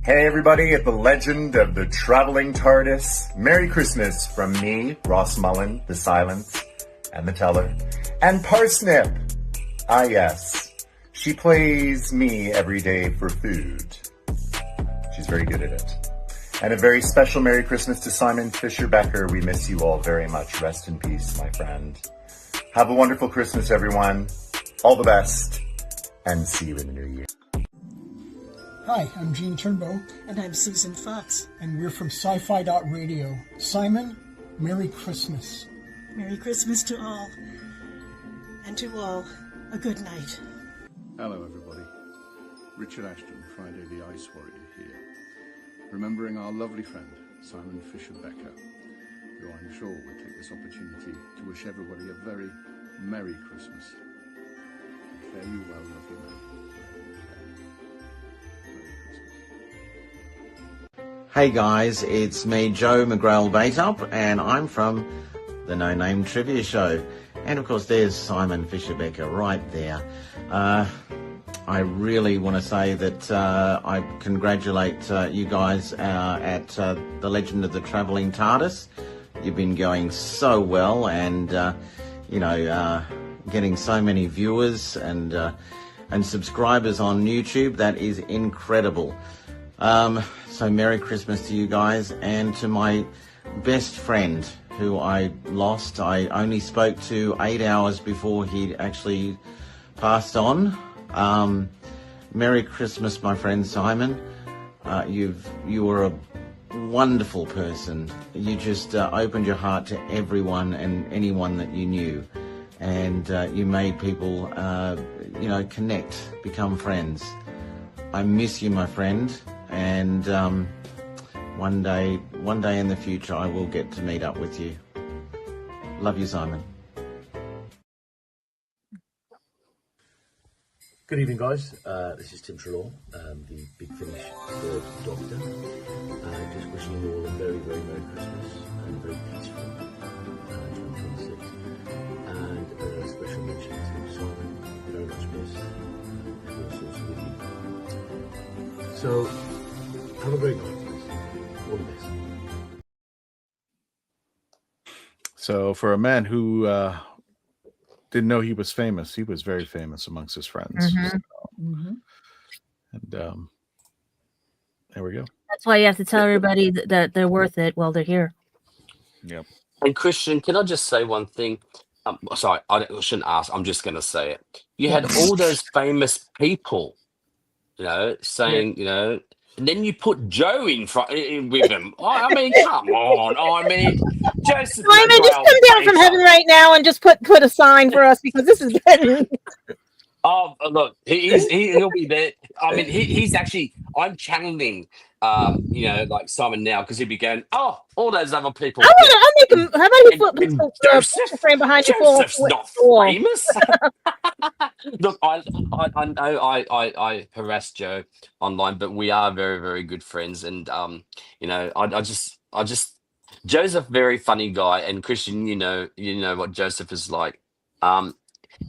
Hey everybody at the Legend of the Traveling TARDIS. Merry Christmas from me, Ross Mullen, the Silence, and the Teller, and Parsnip. Ah yes, she plays me every day for food. She's very good at it. And a very special Merry Christmas to Simon Fisher-Becker. We miss you all very much. Rest in peace, my friend. Have a wonderful Christmas, everyone. All the best, and see you in the new year. Hi, I'm Gene Turnbow. And I'm Susan Fox. And we're from Sci-Fi.radio. Simon, Merry Christmas. Merry Christmas to all. And to all, a good night. Hello, everybody. Richard Ashton, Friday the Ice Warrior here. Remembering our lovely friend, Simon Fisher-Becker, who I'm sure will take this opportunity to wish everybody a very Merry Christmas. And fare you well, lovely man. Hey guys, it's me, Joe McGrail-Bateup, and I'm from the No Name Trivia Show. And of course, there's Simon Fisher-Becker right there. I really want to say that I congratulate you guys at the Legend of the Traveling TARDIS. You've been going so well, and getting so many viewers and subscribers on YouTube. That is incredible. So Merry Christmas to you guys, and to my best friend who I lost. I only spoke to 8 hours before he actually passed on. Merry Christmas, my friend Simon. You were a wonderful person. You just opened your heart to everyone and anyone that you knew, and you made people, connect, become friends. I miss you, my friend, and one day in the future, I will get to meet up with you. Love you, Simon. Good evening, guys. This is Tim Trelaw, the Big Finish third Doctor. Just wishing you all a very, very Merry Christmas and a very peaceful 2026. And a special mention to Simon, very much missed. We're also with you. So, have a great night, guys. All the best. So, for a man who didn't know he was famous, he was very famous amongst his friends. Mhm. So, Mhm. and there we go. That's why you have to tell everybody that they're worth it while they're here. Yep. And Christian, can I just say one thing? Sorry, I shouldn't ask. I'm just going to say it. You had all those famous people, saying, and then you put Joe in front with them. I mean, come on. I mean, Joseph Simon, just come down from heaven right now and just put a sign for us, because this is getting. Oh, look, he'll be there. I mean, he's actually. I'm channeling, like Simon now, because he'll be going. Oh, all those other people. I'll make him. How about you put a picture frame behind your wall? Joseph's not famous. Look, I know I harass Joe online, but we are very, very good friends, and I just Joe's a very funny guy, and Christian, you know what Joseph is like.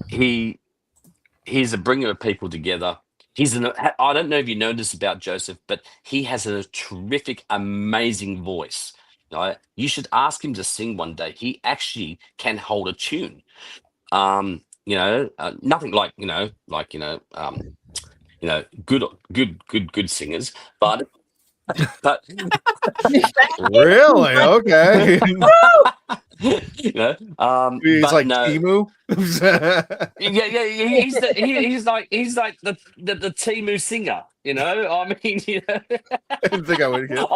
He's a bringer of people together. I don't know if you know this about Joseph, but he has a terrific, amazing voice. You should ask him to sing one day. He actually can hold a tune. Nothing like good singers, but Really? Okay. He's like Timu. He's like the Timu singer. I mean, I didn't think I would get.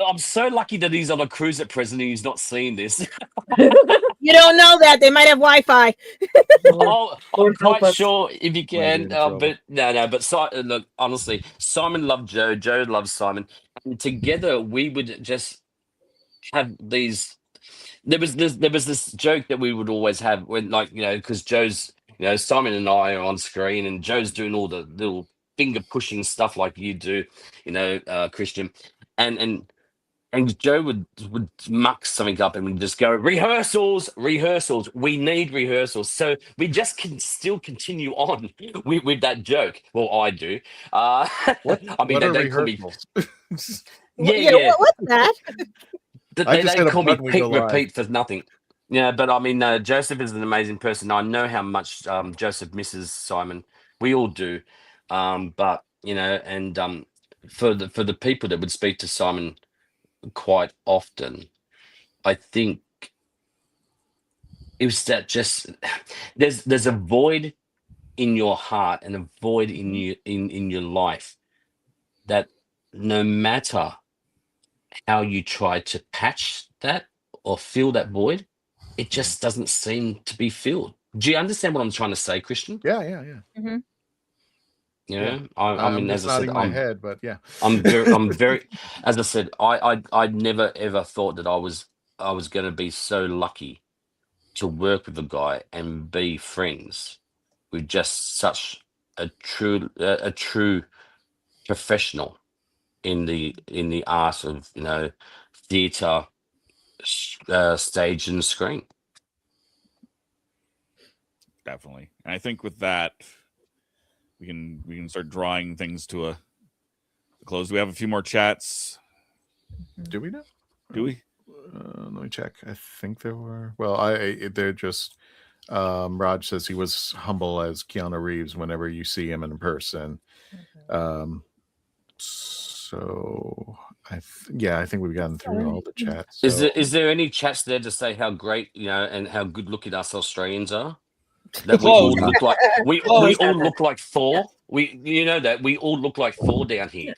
I'm so lucky that he's on a cruise at present and he's not seeing this. You don't know that they might have Wi-Fi. I'm quite sure if you can, but no. But look, honestly, Simon loved Joe. Joe loves Simon, and together we would just have these. There was this joke that we would always have when, because Joe's, Simon and I are on screen, and Joe's doing all the little finger pushing stuff like you do, Christian, and Joe would muck something up and we'd just go, rehearsals. We need rehearsals. So we just can still continue on with that joke. Well, I do. I mean, they don't call me. Yeah. What's that? They don't call me Pete Repeat for nothing. Yeah, but I mean, Joseph is an amazing person. I know how much Joseph misses Simon. We all do. But for the people that would speak to Simon quite often, I think it was that just there's a void in your heart and a void in you in your life that no matter how you try to patch that or fill that void, it just doesn't seem to be filled. Do you understand what I'm trying to say, Christian? Yeah. Mm-hmm. You Yeah. know, I mean, just as I said, nodding my head, but yeah. I'm very, as I said, I never ever thought that I was going to be so lucky to work with a guy and be friends with just such a true professional in the art of, you know, theatre, stage and screen. Definitely. And I think with that, we can start drawing things to a close. We have a few more chats. Do we know? Do we? Let me check. I think there were. Well, they're just. Raj says he was humble as Keanu Reeves whenever you see him in person. So I think we've gotten through all the chats. So. Is there any chats there to say how great, you know, and how good looking us Australians are? That we all look like we all look like Thor. You know that we all look like Thor down here.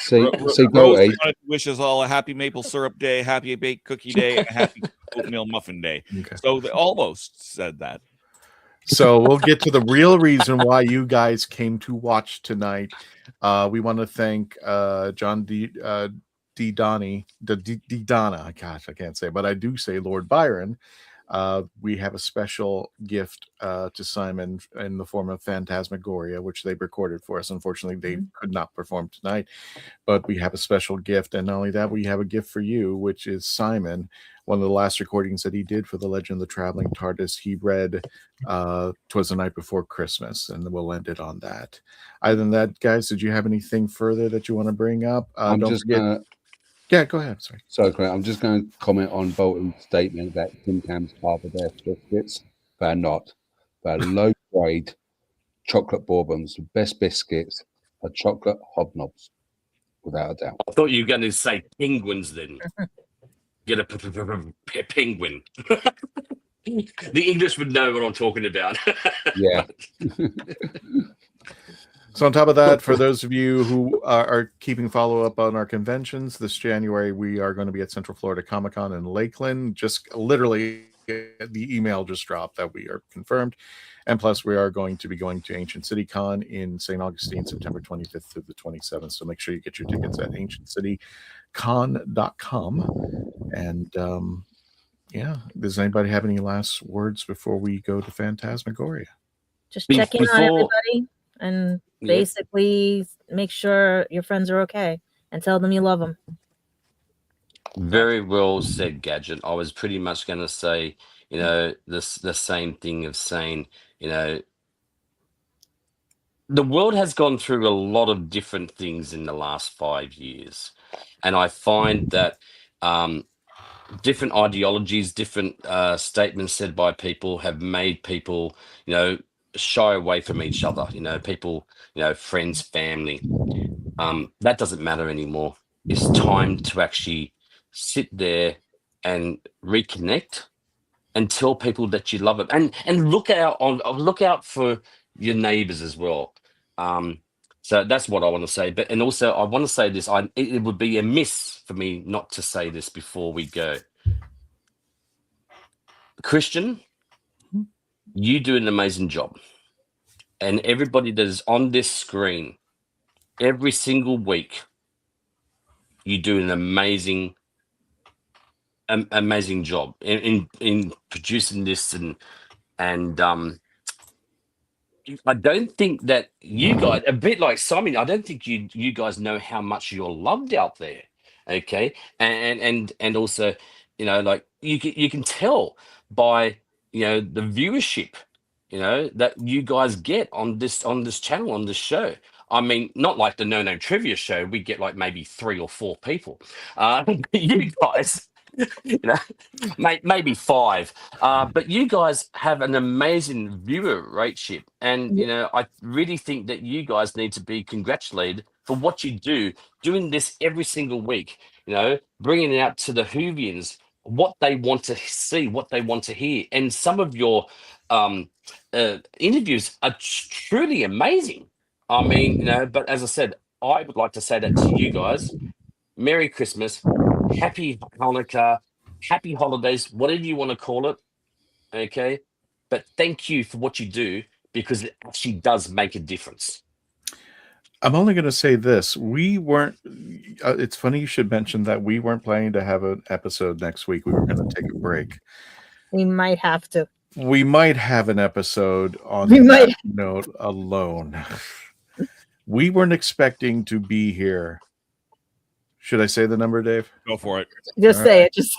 So Rose wanted to wish us all a happy maple syrup day, happy baked cookie day, and a happy oatmeal muffin day. Okay. So they almost said that. So we'll get to the real reason why you guys came to watch tonight. We want to thank John D. Donna. Gosh, I can't say, but I do say Lord Byron. We have a special gift to Simon in the form of Phantasmagoria, which they recorded for us. Unfortunately, they could not perform tonight, but we have a special gift. And not only that, we have a gift for you, which is Simon. One of the last recordings that he did for the Legend of the Traveling TARDIS, he read 'Twas the Night Before Christmas, and we'll end it on that. Other than that, guys, did you have anything further that you want to bring up? Yeah, go ahead. Sorry, Craig. I'm just going to comment on Bolton's statement that Tim Cam's Harbour their biscuits. They're not. They're low-grade chocolate bourbons. The best biscuits are chocolate hobnobs, without a doubt. I thought you were going to say penguins then. Get a penguin. The English would know what I'm talking about. Yeah. So on top of that, for those of you who are keeping follow-up on our conventions, this January we are going to be at Central Florida Comic-Con in Lakeland. Just literally the email just dropped that we are confirmed. And plus we are going to be going to Ancient City Con in St. Augustine, September 25th through the 27th. So make sure you get your tickets at ancientcitycon.com. And does anybody have any last words before we go to Phantasmagoria? Just check in on everybody and basically make sure your friends are okay and tell them you love them. Very well said, Gadget. I was pretty much going to say, you know, the same thing of saying, you know, the world has gone through a lot of different things in the last 5 years. And I find that different ideologies, different statements said by people have made people, you know, shy away from each other. You know, people, you know, friends, family. That doesn't matter anymore. It's time to actually sit there and reconnect and tell people that you love them, and look out for your neighbors as well. So that's what I want to say. And also I want to say this. It would be amiss for me not to say this before we go. Christian, you do an amazing job, and everybody that is on this screen, every single week, you do an amazing job in producing this, and I don't think that you guys, a bit like Simon, I don't think you guys know how much you're loved out there. Okay, and also, you know, like you can tell by, you know, the viewership, you know, that you guys get on this channel, on this show. I mean, not like the No Trivia show. We get like maybe 3 or 4 people. You guys, you know, maybe 5. But you guys have an amazing viewer rateship, and you know, I really think that you guys need to be congratulated for what you do, doing this every single week, you know, bringing it out to the Whovians, what they want to see, what they want to hear. And some of your interviews are truly amazing. I mean, you know, but as I said, I would like to say that to you guys. Merry Christmas, Happy Hanukkah, Happy Holidays, whatever you want to call it. Okay. But thank you for what you do, because it actually does make a difference. I'm only going to say this. We weren't, it's funny you should mention that we weren't planning to have an episode next week. We were going to take a break. We might have to. We might have an episode on We that might. note alone. We weren't expecting to be here. Should I say the number, Dave? Go for it. Just All say right. it. Just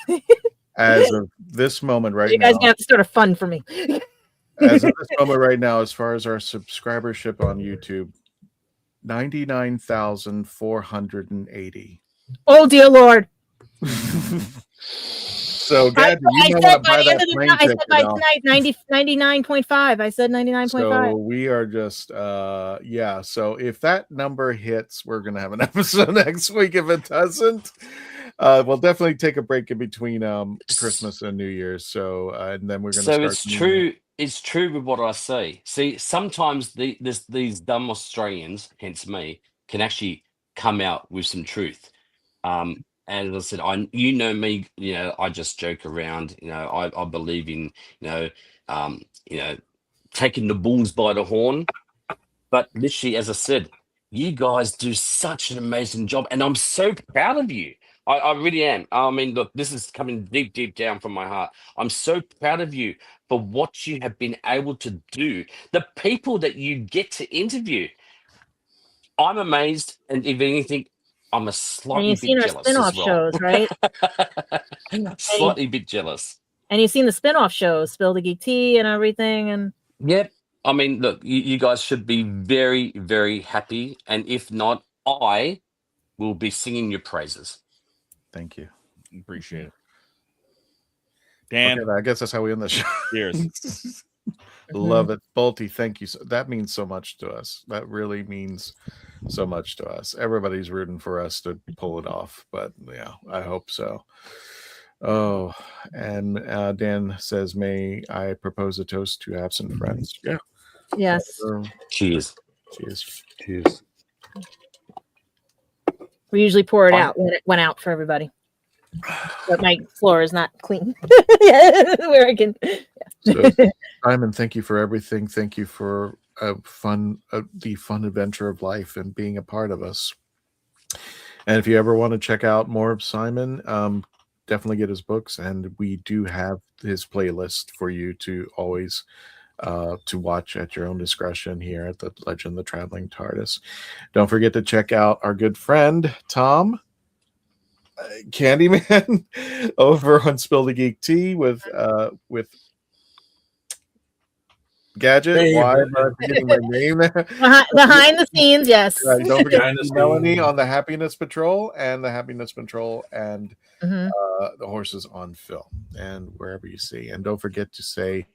As of this moment right you guys now. have to start a fund for me. As of this moment right now, as far as our subscribership on YouTube, 99,480. Oh dear Lord! So, Gad, you might want to buy that plane I said ticket by now. tonight 99.5. I said 99.5. So we are just yeah. So if that number hits, we're gonna have an episode next week. If it doesn't, we'll definitely take a break in between Christmas and New Year's. So and then we're gonna So start. it's true. It's true with what I say. See, sometimes these dumb Australians, hence me, can actually come out with some truth. And as I said, you know me, you know, I just joke around. You know, I believe in, you know, taking the bulls by the horn. But literally, as I said, you guys do such an amazing job, and I'm so proud of you. I really am. I mean, look, this is coming deep, deep down from my heart. I'm so proud of you for what you have been able to do. The people that you get to interview, I'm amazed, and if anything, I'm a And slightly you've bit seen our jealous as spin-off well. shows, right? Slightly bit jealous. And you've seen the spin-off shows, Spill the Geek Tea and everything. And Yep. I mean, look, you guys should be very, very happy. And if not, I will be singing your praises. Thank you. Appreciate it. Dan. Okay, I guess that's how we end the show. Cheers. Love it. Bolty, thank you. That means so much to us. That really means so much to us. Everybody's rooting for us to pull it off, but yeah, I hope so. Oh, and Dan says, may I propose a toast to absent friends? Yeah. yes, Cheers. Cheers. Cheers. we usually pour it out when it went out for everybody. But my floor is not clean. Where I can. So, Simon, thank you for everything. Thank you for the fun adventure of life and being a part of us. And if you ever want to check out more of Simon, definitely get his books. And we do have his playlist for you to always to watch at your own discretion here at the Legend of the Traveling TARDIS. Don't forget to check out our good friend Tom Candyman over on Spill the Geek Tea with Gadget. Hey, Why am I forgetting my name there? Behind the scenes, yes. Don't forget Melanie on the Happiness Patrol and the Happiness Patrol and Mhm. the Horses on Film and wherever you see. And don't forget to say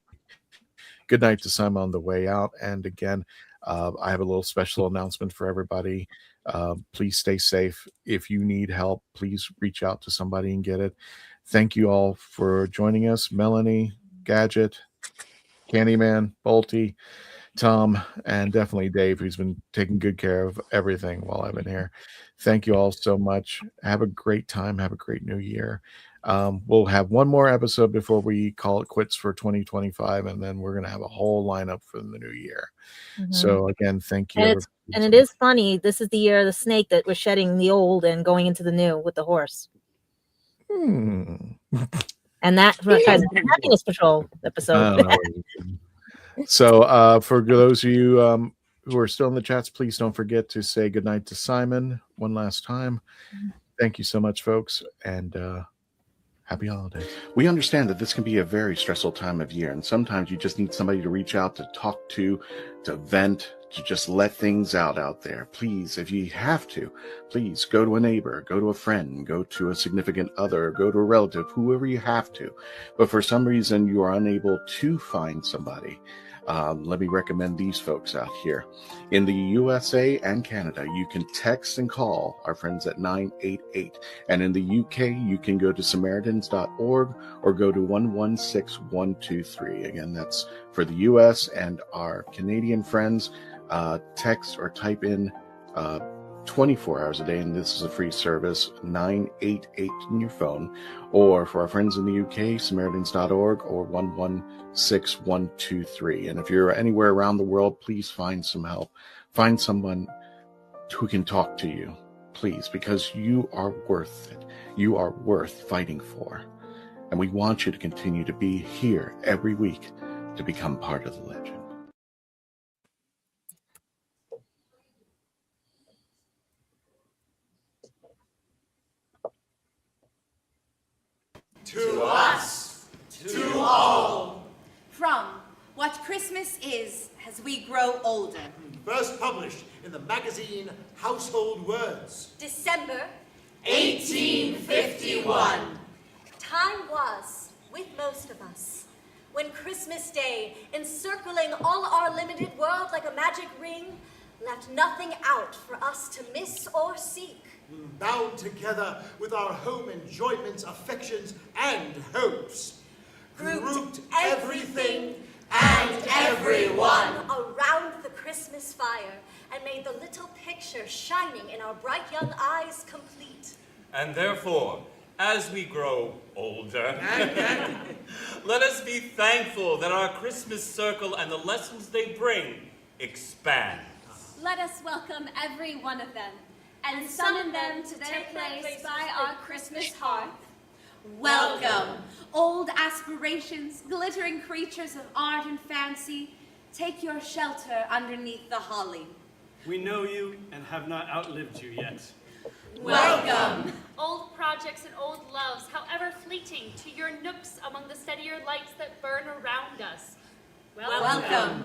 good night to Simon on the way out. And again, I have a little special announcement for everybody. Please stay safe. If you need help, please reach out to somebody and get it. Thank you all for joining us. Melanie, Gadget, Candyman, Bolty, Tom, and definitely Dave, who's been taking good care of everything while I've been here. Thank you all so much. Have a great time. Have a great new year. We'll have one more episode before we call it quits for 2025, and then we're going to have a whole lineup for the new year. Mhm. So again, thank you. And it is funny. This is the year of the snake that was shedding the old and going into the new with the horse. And that has a Happiness Patrol episode. So for those of you who are still in the chats, please don't forget to say goodnight to Simon one last time. Thank you so much, folks, and happy holidays. We understand that this can be a very stressful time of year, and sometimes you just need somebody to reach out, to talk to vent, to just let things out there. Please, if you have to, please go to a neighbor, go to a friend, go to a significant other, go to a relative, whoever you have to. But for some reason you are unable to find somebody, Let me recommend these folks out here. In the USA and Canada, you can text and call our friends at 988. And in the UK, you can go to Samaritans.org or go to 116123. Again, that's for the US and our Canadian friends. Text or type in 24 hours a day, and this is a free service, 988 in your phone. Or for our friends in the UK, Samaritans.org or 116123. And if you're anywhere around the world, please find some help. Find someone who can talk to you, please, because you are worth it. You are worth fighting for. And we want you to continue to be here every week to become part of the legend. To us, to all. From What Christmas Is as We Grow Older. First published in the magazine Household Words. December 1851. Time was, with most of us, when Christmas Day, encircling all our limited world like a magic ring, left nothing out for us to miss or seek. Bound together with our home enjoyments, affections, and hopes. Grouped everything and everyone around the Christmas fire and made the little picture shining in our bright young eyes complete. And therefore, as we grow older, let us be thankful that our Christmas circle and the lessons they bring expand. Let us welcome every one of them and summon them to their place by our Christmas hearth. Welcome, old aspirations, glittering creatures of art and fancy. Take your shelter underneath the holly. We know you and have not outlived you yet. Welcome. Old projects and old loves, however fleeting, to your nooks among the steadier lights that burn around us. Welcome.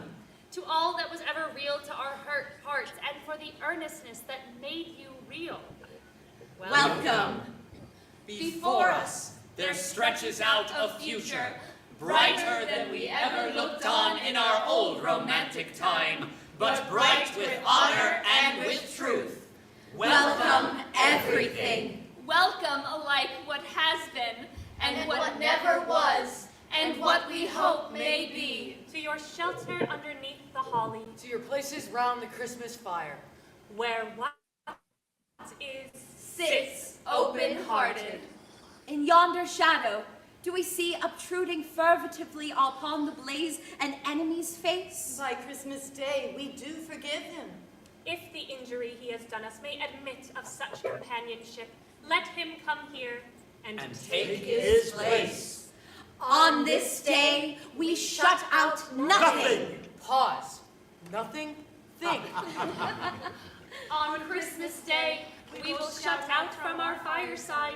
To all that was ever real to our hurt hearts, and for the earnestness that made you real. Welcome. Before us, there stretches out a future, brighter than we ever looked on in our old romantic time, but bright with honor and with truth. Welcome everything. Welcome alike what has been, and what never was, and what we hope may be. To your shelter underneath the holly. To your places round the Christmas fire. Where what is Sits open-hearted. In yonder shadow, do we see obtruding furtively upon the blaze an enemy's face? By Christmas Day, we do forgive him. If the injury he has done us may admit of such companionship, let him come here and take his place. On this day, we shut out nothing. Pause. Nothing. Think. On Christmas Day, we will shut out from our fireside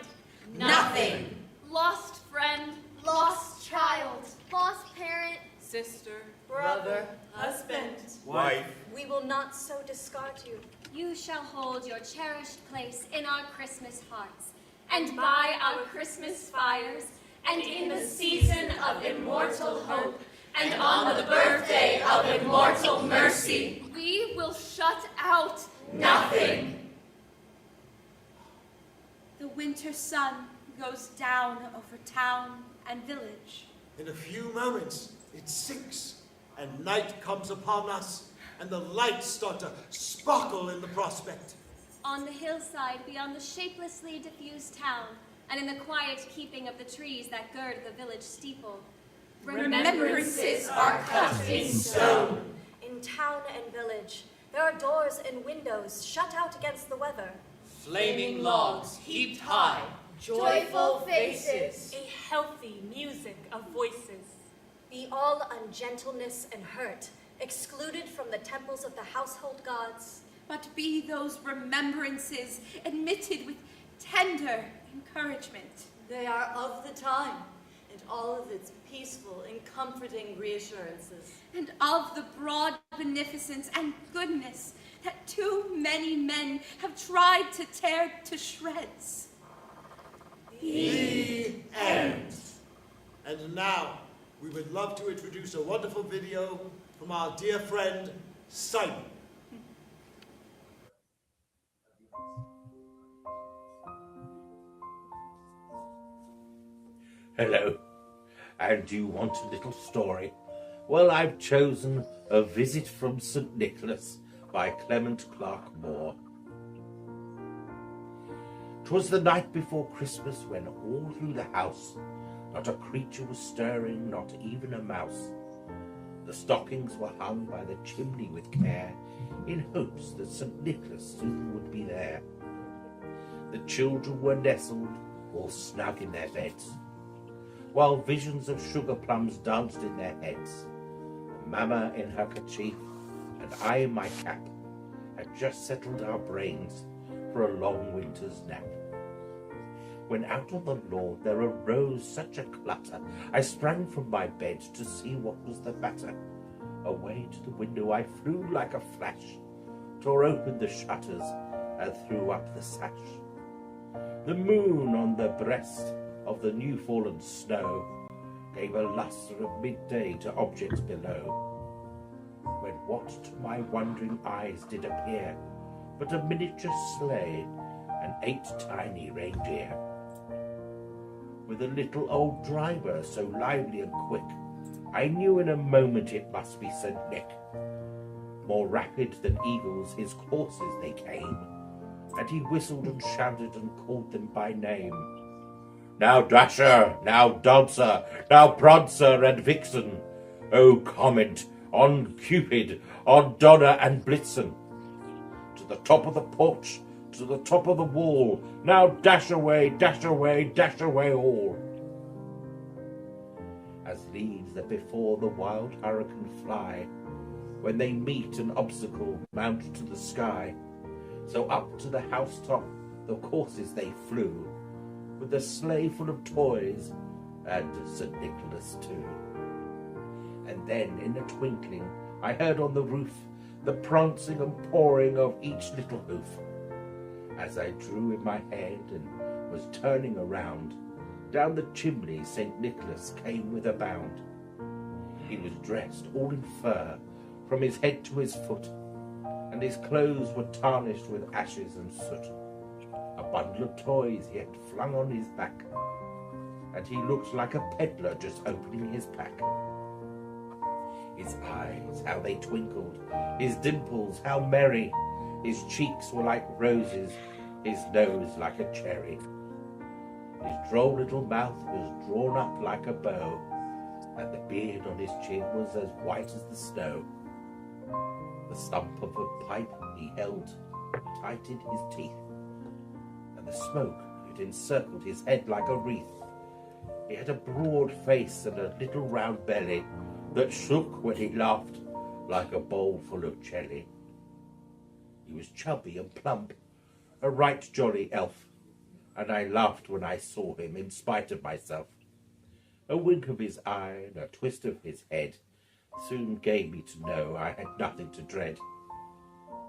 nothing. Lost friend, lost child, lost parent, sister, brother, husband, wife. We will not so discard you. You shall hold your cherished place in our Christmas hearts, and by our Christmas fires, and in the season of immortal hope, and on the birthday of immortal mercy, we will shut out nothing. The winter sun goes down over town and village. In a few moments, it's 6, and night comes upon us, and the lights start to sparkle in the prospect. On the hillside beyond the shapelessly diffused town, and in the quiet keeping of the trees that gird the village steeple, remembrances are cut in stone. In town and village, there are doors and windows shut out against the weather. Flaming logs heaped high. Joyful faces. A healthy music of voices. Be all ungentleness and hurt, excluded from the temples of the household gods. But be those remembrances admitted with tender encouragement. They are of the time, and all of its peaceful and comforting reassurances. And of the broad beneficence and goodness that too many men have tried to tear to shreds. The end. And now, we would love to introduce a wonderful video from our dear friend, Simon. Hello. And you want a little story? Well, I've chosen A Visit from St. Nicholas by Clement Clark Moore. 'Twas the night before Christmas when all through the house not a creature was stirring, not even a mouse. The stockings were hung by the chimney with care, in hopes that St. Nicholas soon would be there. The children were nestled all snug in their beds, while visions of sugar plums danced in their heads. Mamma in her kerchief and I in my cap had just settled our brains for a long winter's nap. When out on the lawn there arose such a clutter, I sprang from my bed to see what was the matter. Away to the window I flew like a flash, tore open the shutters and threw up the sash. The moon on the breast of the new fallen snow gave a lustre of midday to objects below, when what to my wondering eyes did appear but a miniature sleigh and 8 tiny reindeer, with a little old driver so lively and quick, I knew in a moment it must be St. Nick. More rapid than eagles his coursers they came, and he whistled and shouted and called them by name. Now Dasher, now Dancer, now Prancer and Vixen, oh comment on Cupid, on Donna and Blitzen. To the top of the porch, to the top of the wall, now dash away, dash away, dash away all. As leaves that before the wild hurricane fly, when they meet an obstacle mount to the sky, so up to the housetop the coursers they flew, with the sleigh full of toys and St. Nicholas too. And then in a twinkling I heard on the roof the prancing and pawing of each little hoof. As I drew in my head and was turning around, down the chimney St. Nicholas came with a bound. He was dressed all in fur from his head to his foot, and his clothes were tarnished with ashes and soot. A bundle of toys he had flung on his back, and he looked like a peddler just opening his pack. His eyes, how they twinkled, his dimples, how merry, his cheeks were like roses, his nose like a cherry. His droll little mouth was drawn up like a bow, and the beard on his chin was as white as the snow. The stump of a pipe he held tight in his teeth, and the smoke it encircled his head like a wreath. He had a broad face and a little round belly that shook when he laughed like a bowl full of jelly. He was chubby and plump, a right jolly elf, and I laughed when I saw him in spite of myself. A wink of his eye and a twist of his head soon gave me to know I had nothing to dread.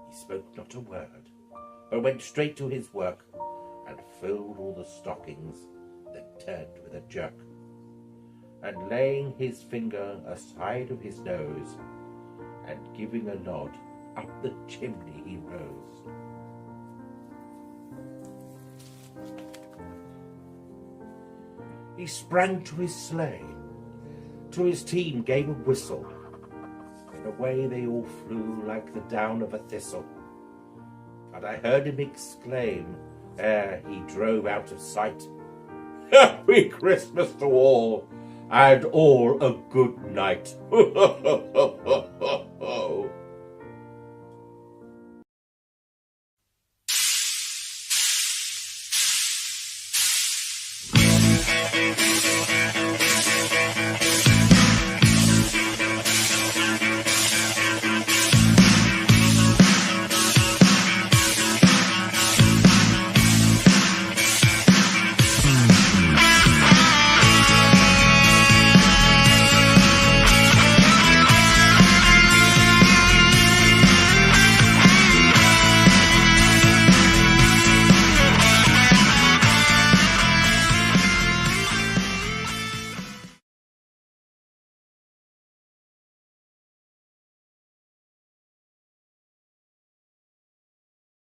He spoke not a word, but went straight to his work and filled all the stockings, then turned with a jerk, and laying his finger aside of his nose and giving a nod, up the chimney he rose. He sprang to his sleigh, to his team gave a whistle, and away they all flew like the down of a thistle. And I heard him exclaim, ere he drove out of sight, "Happy Christmas to all, and all a good night."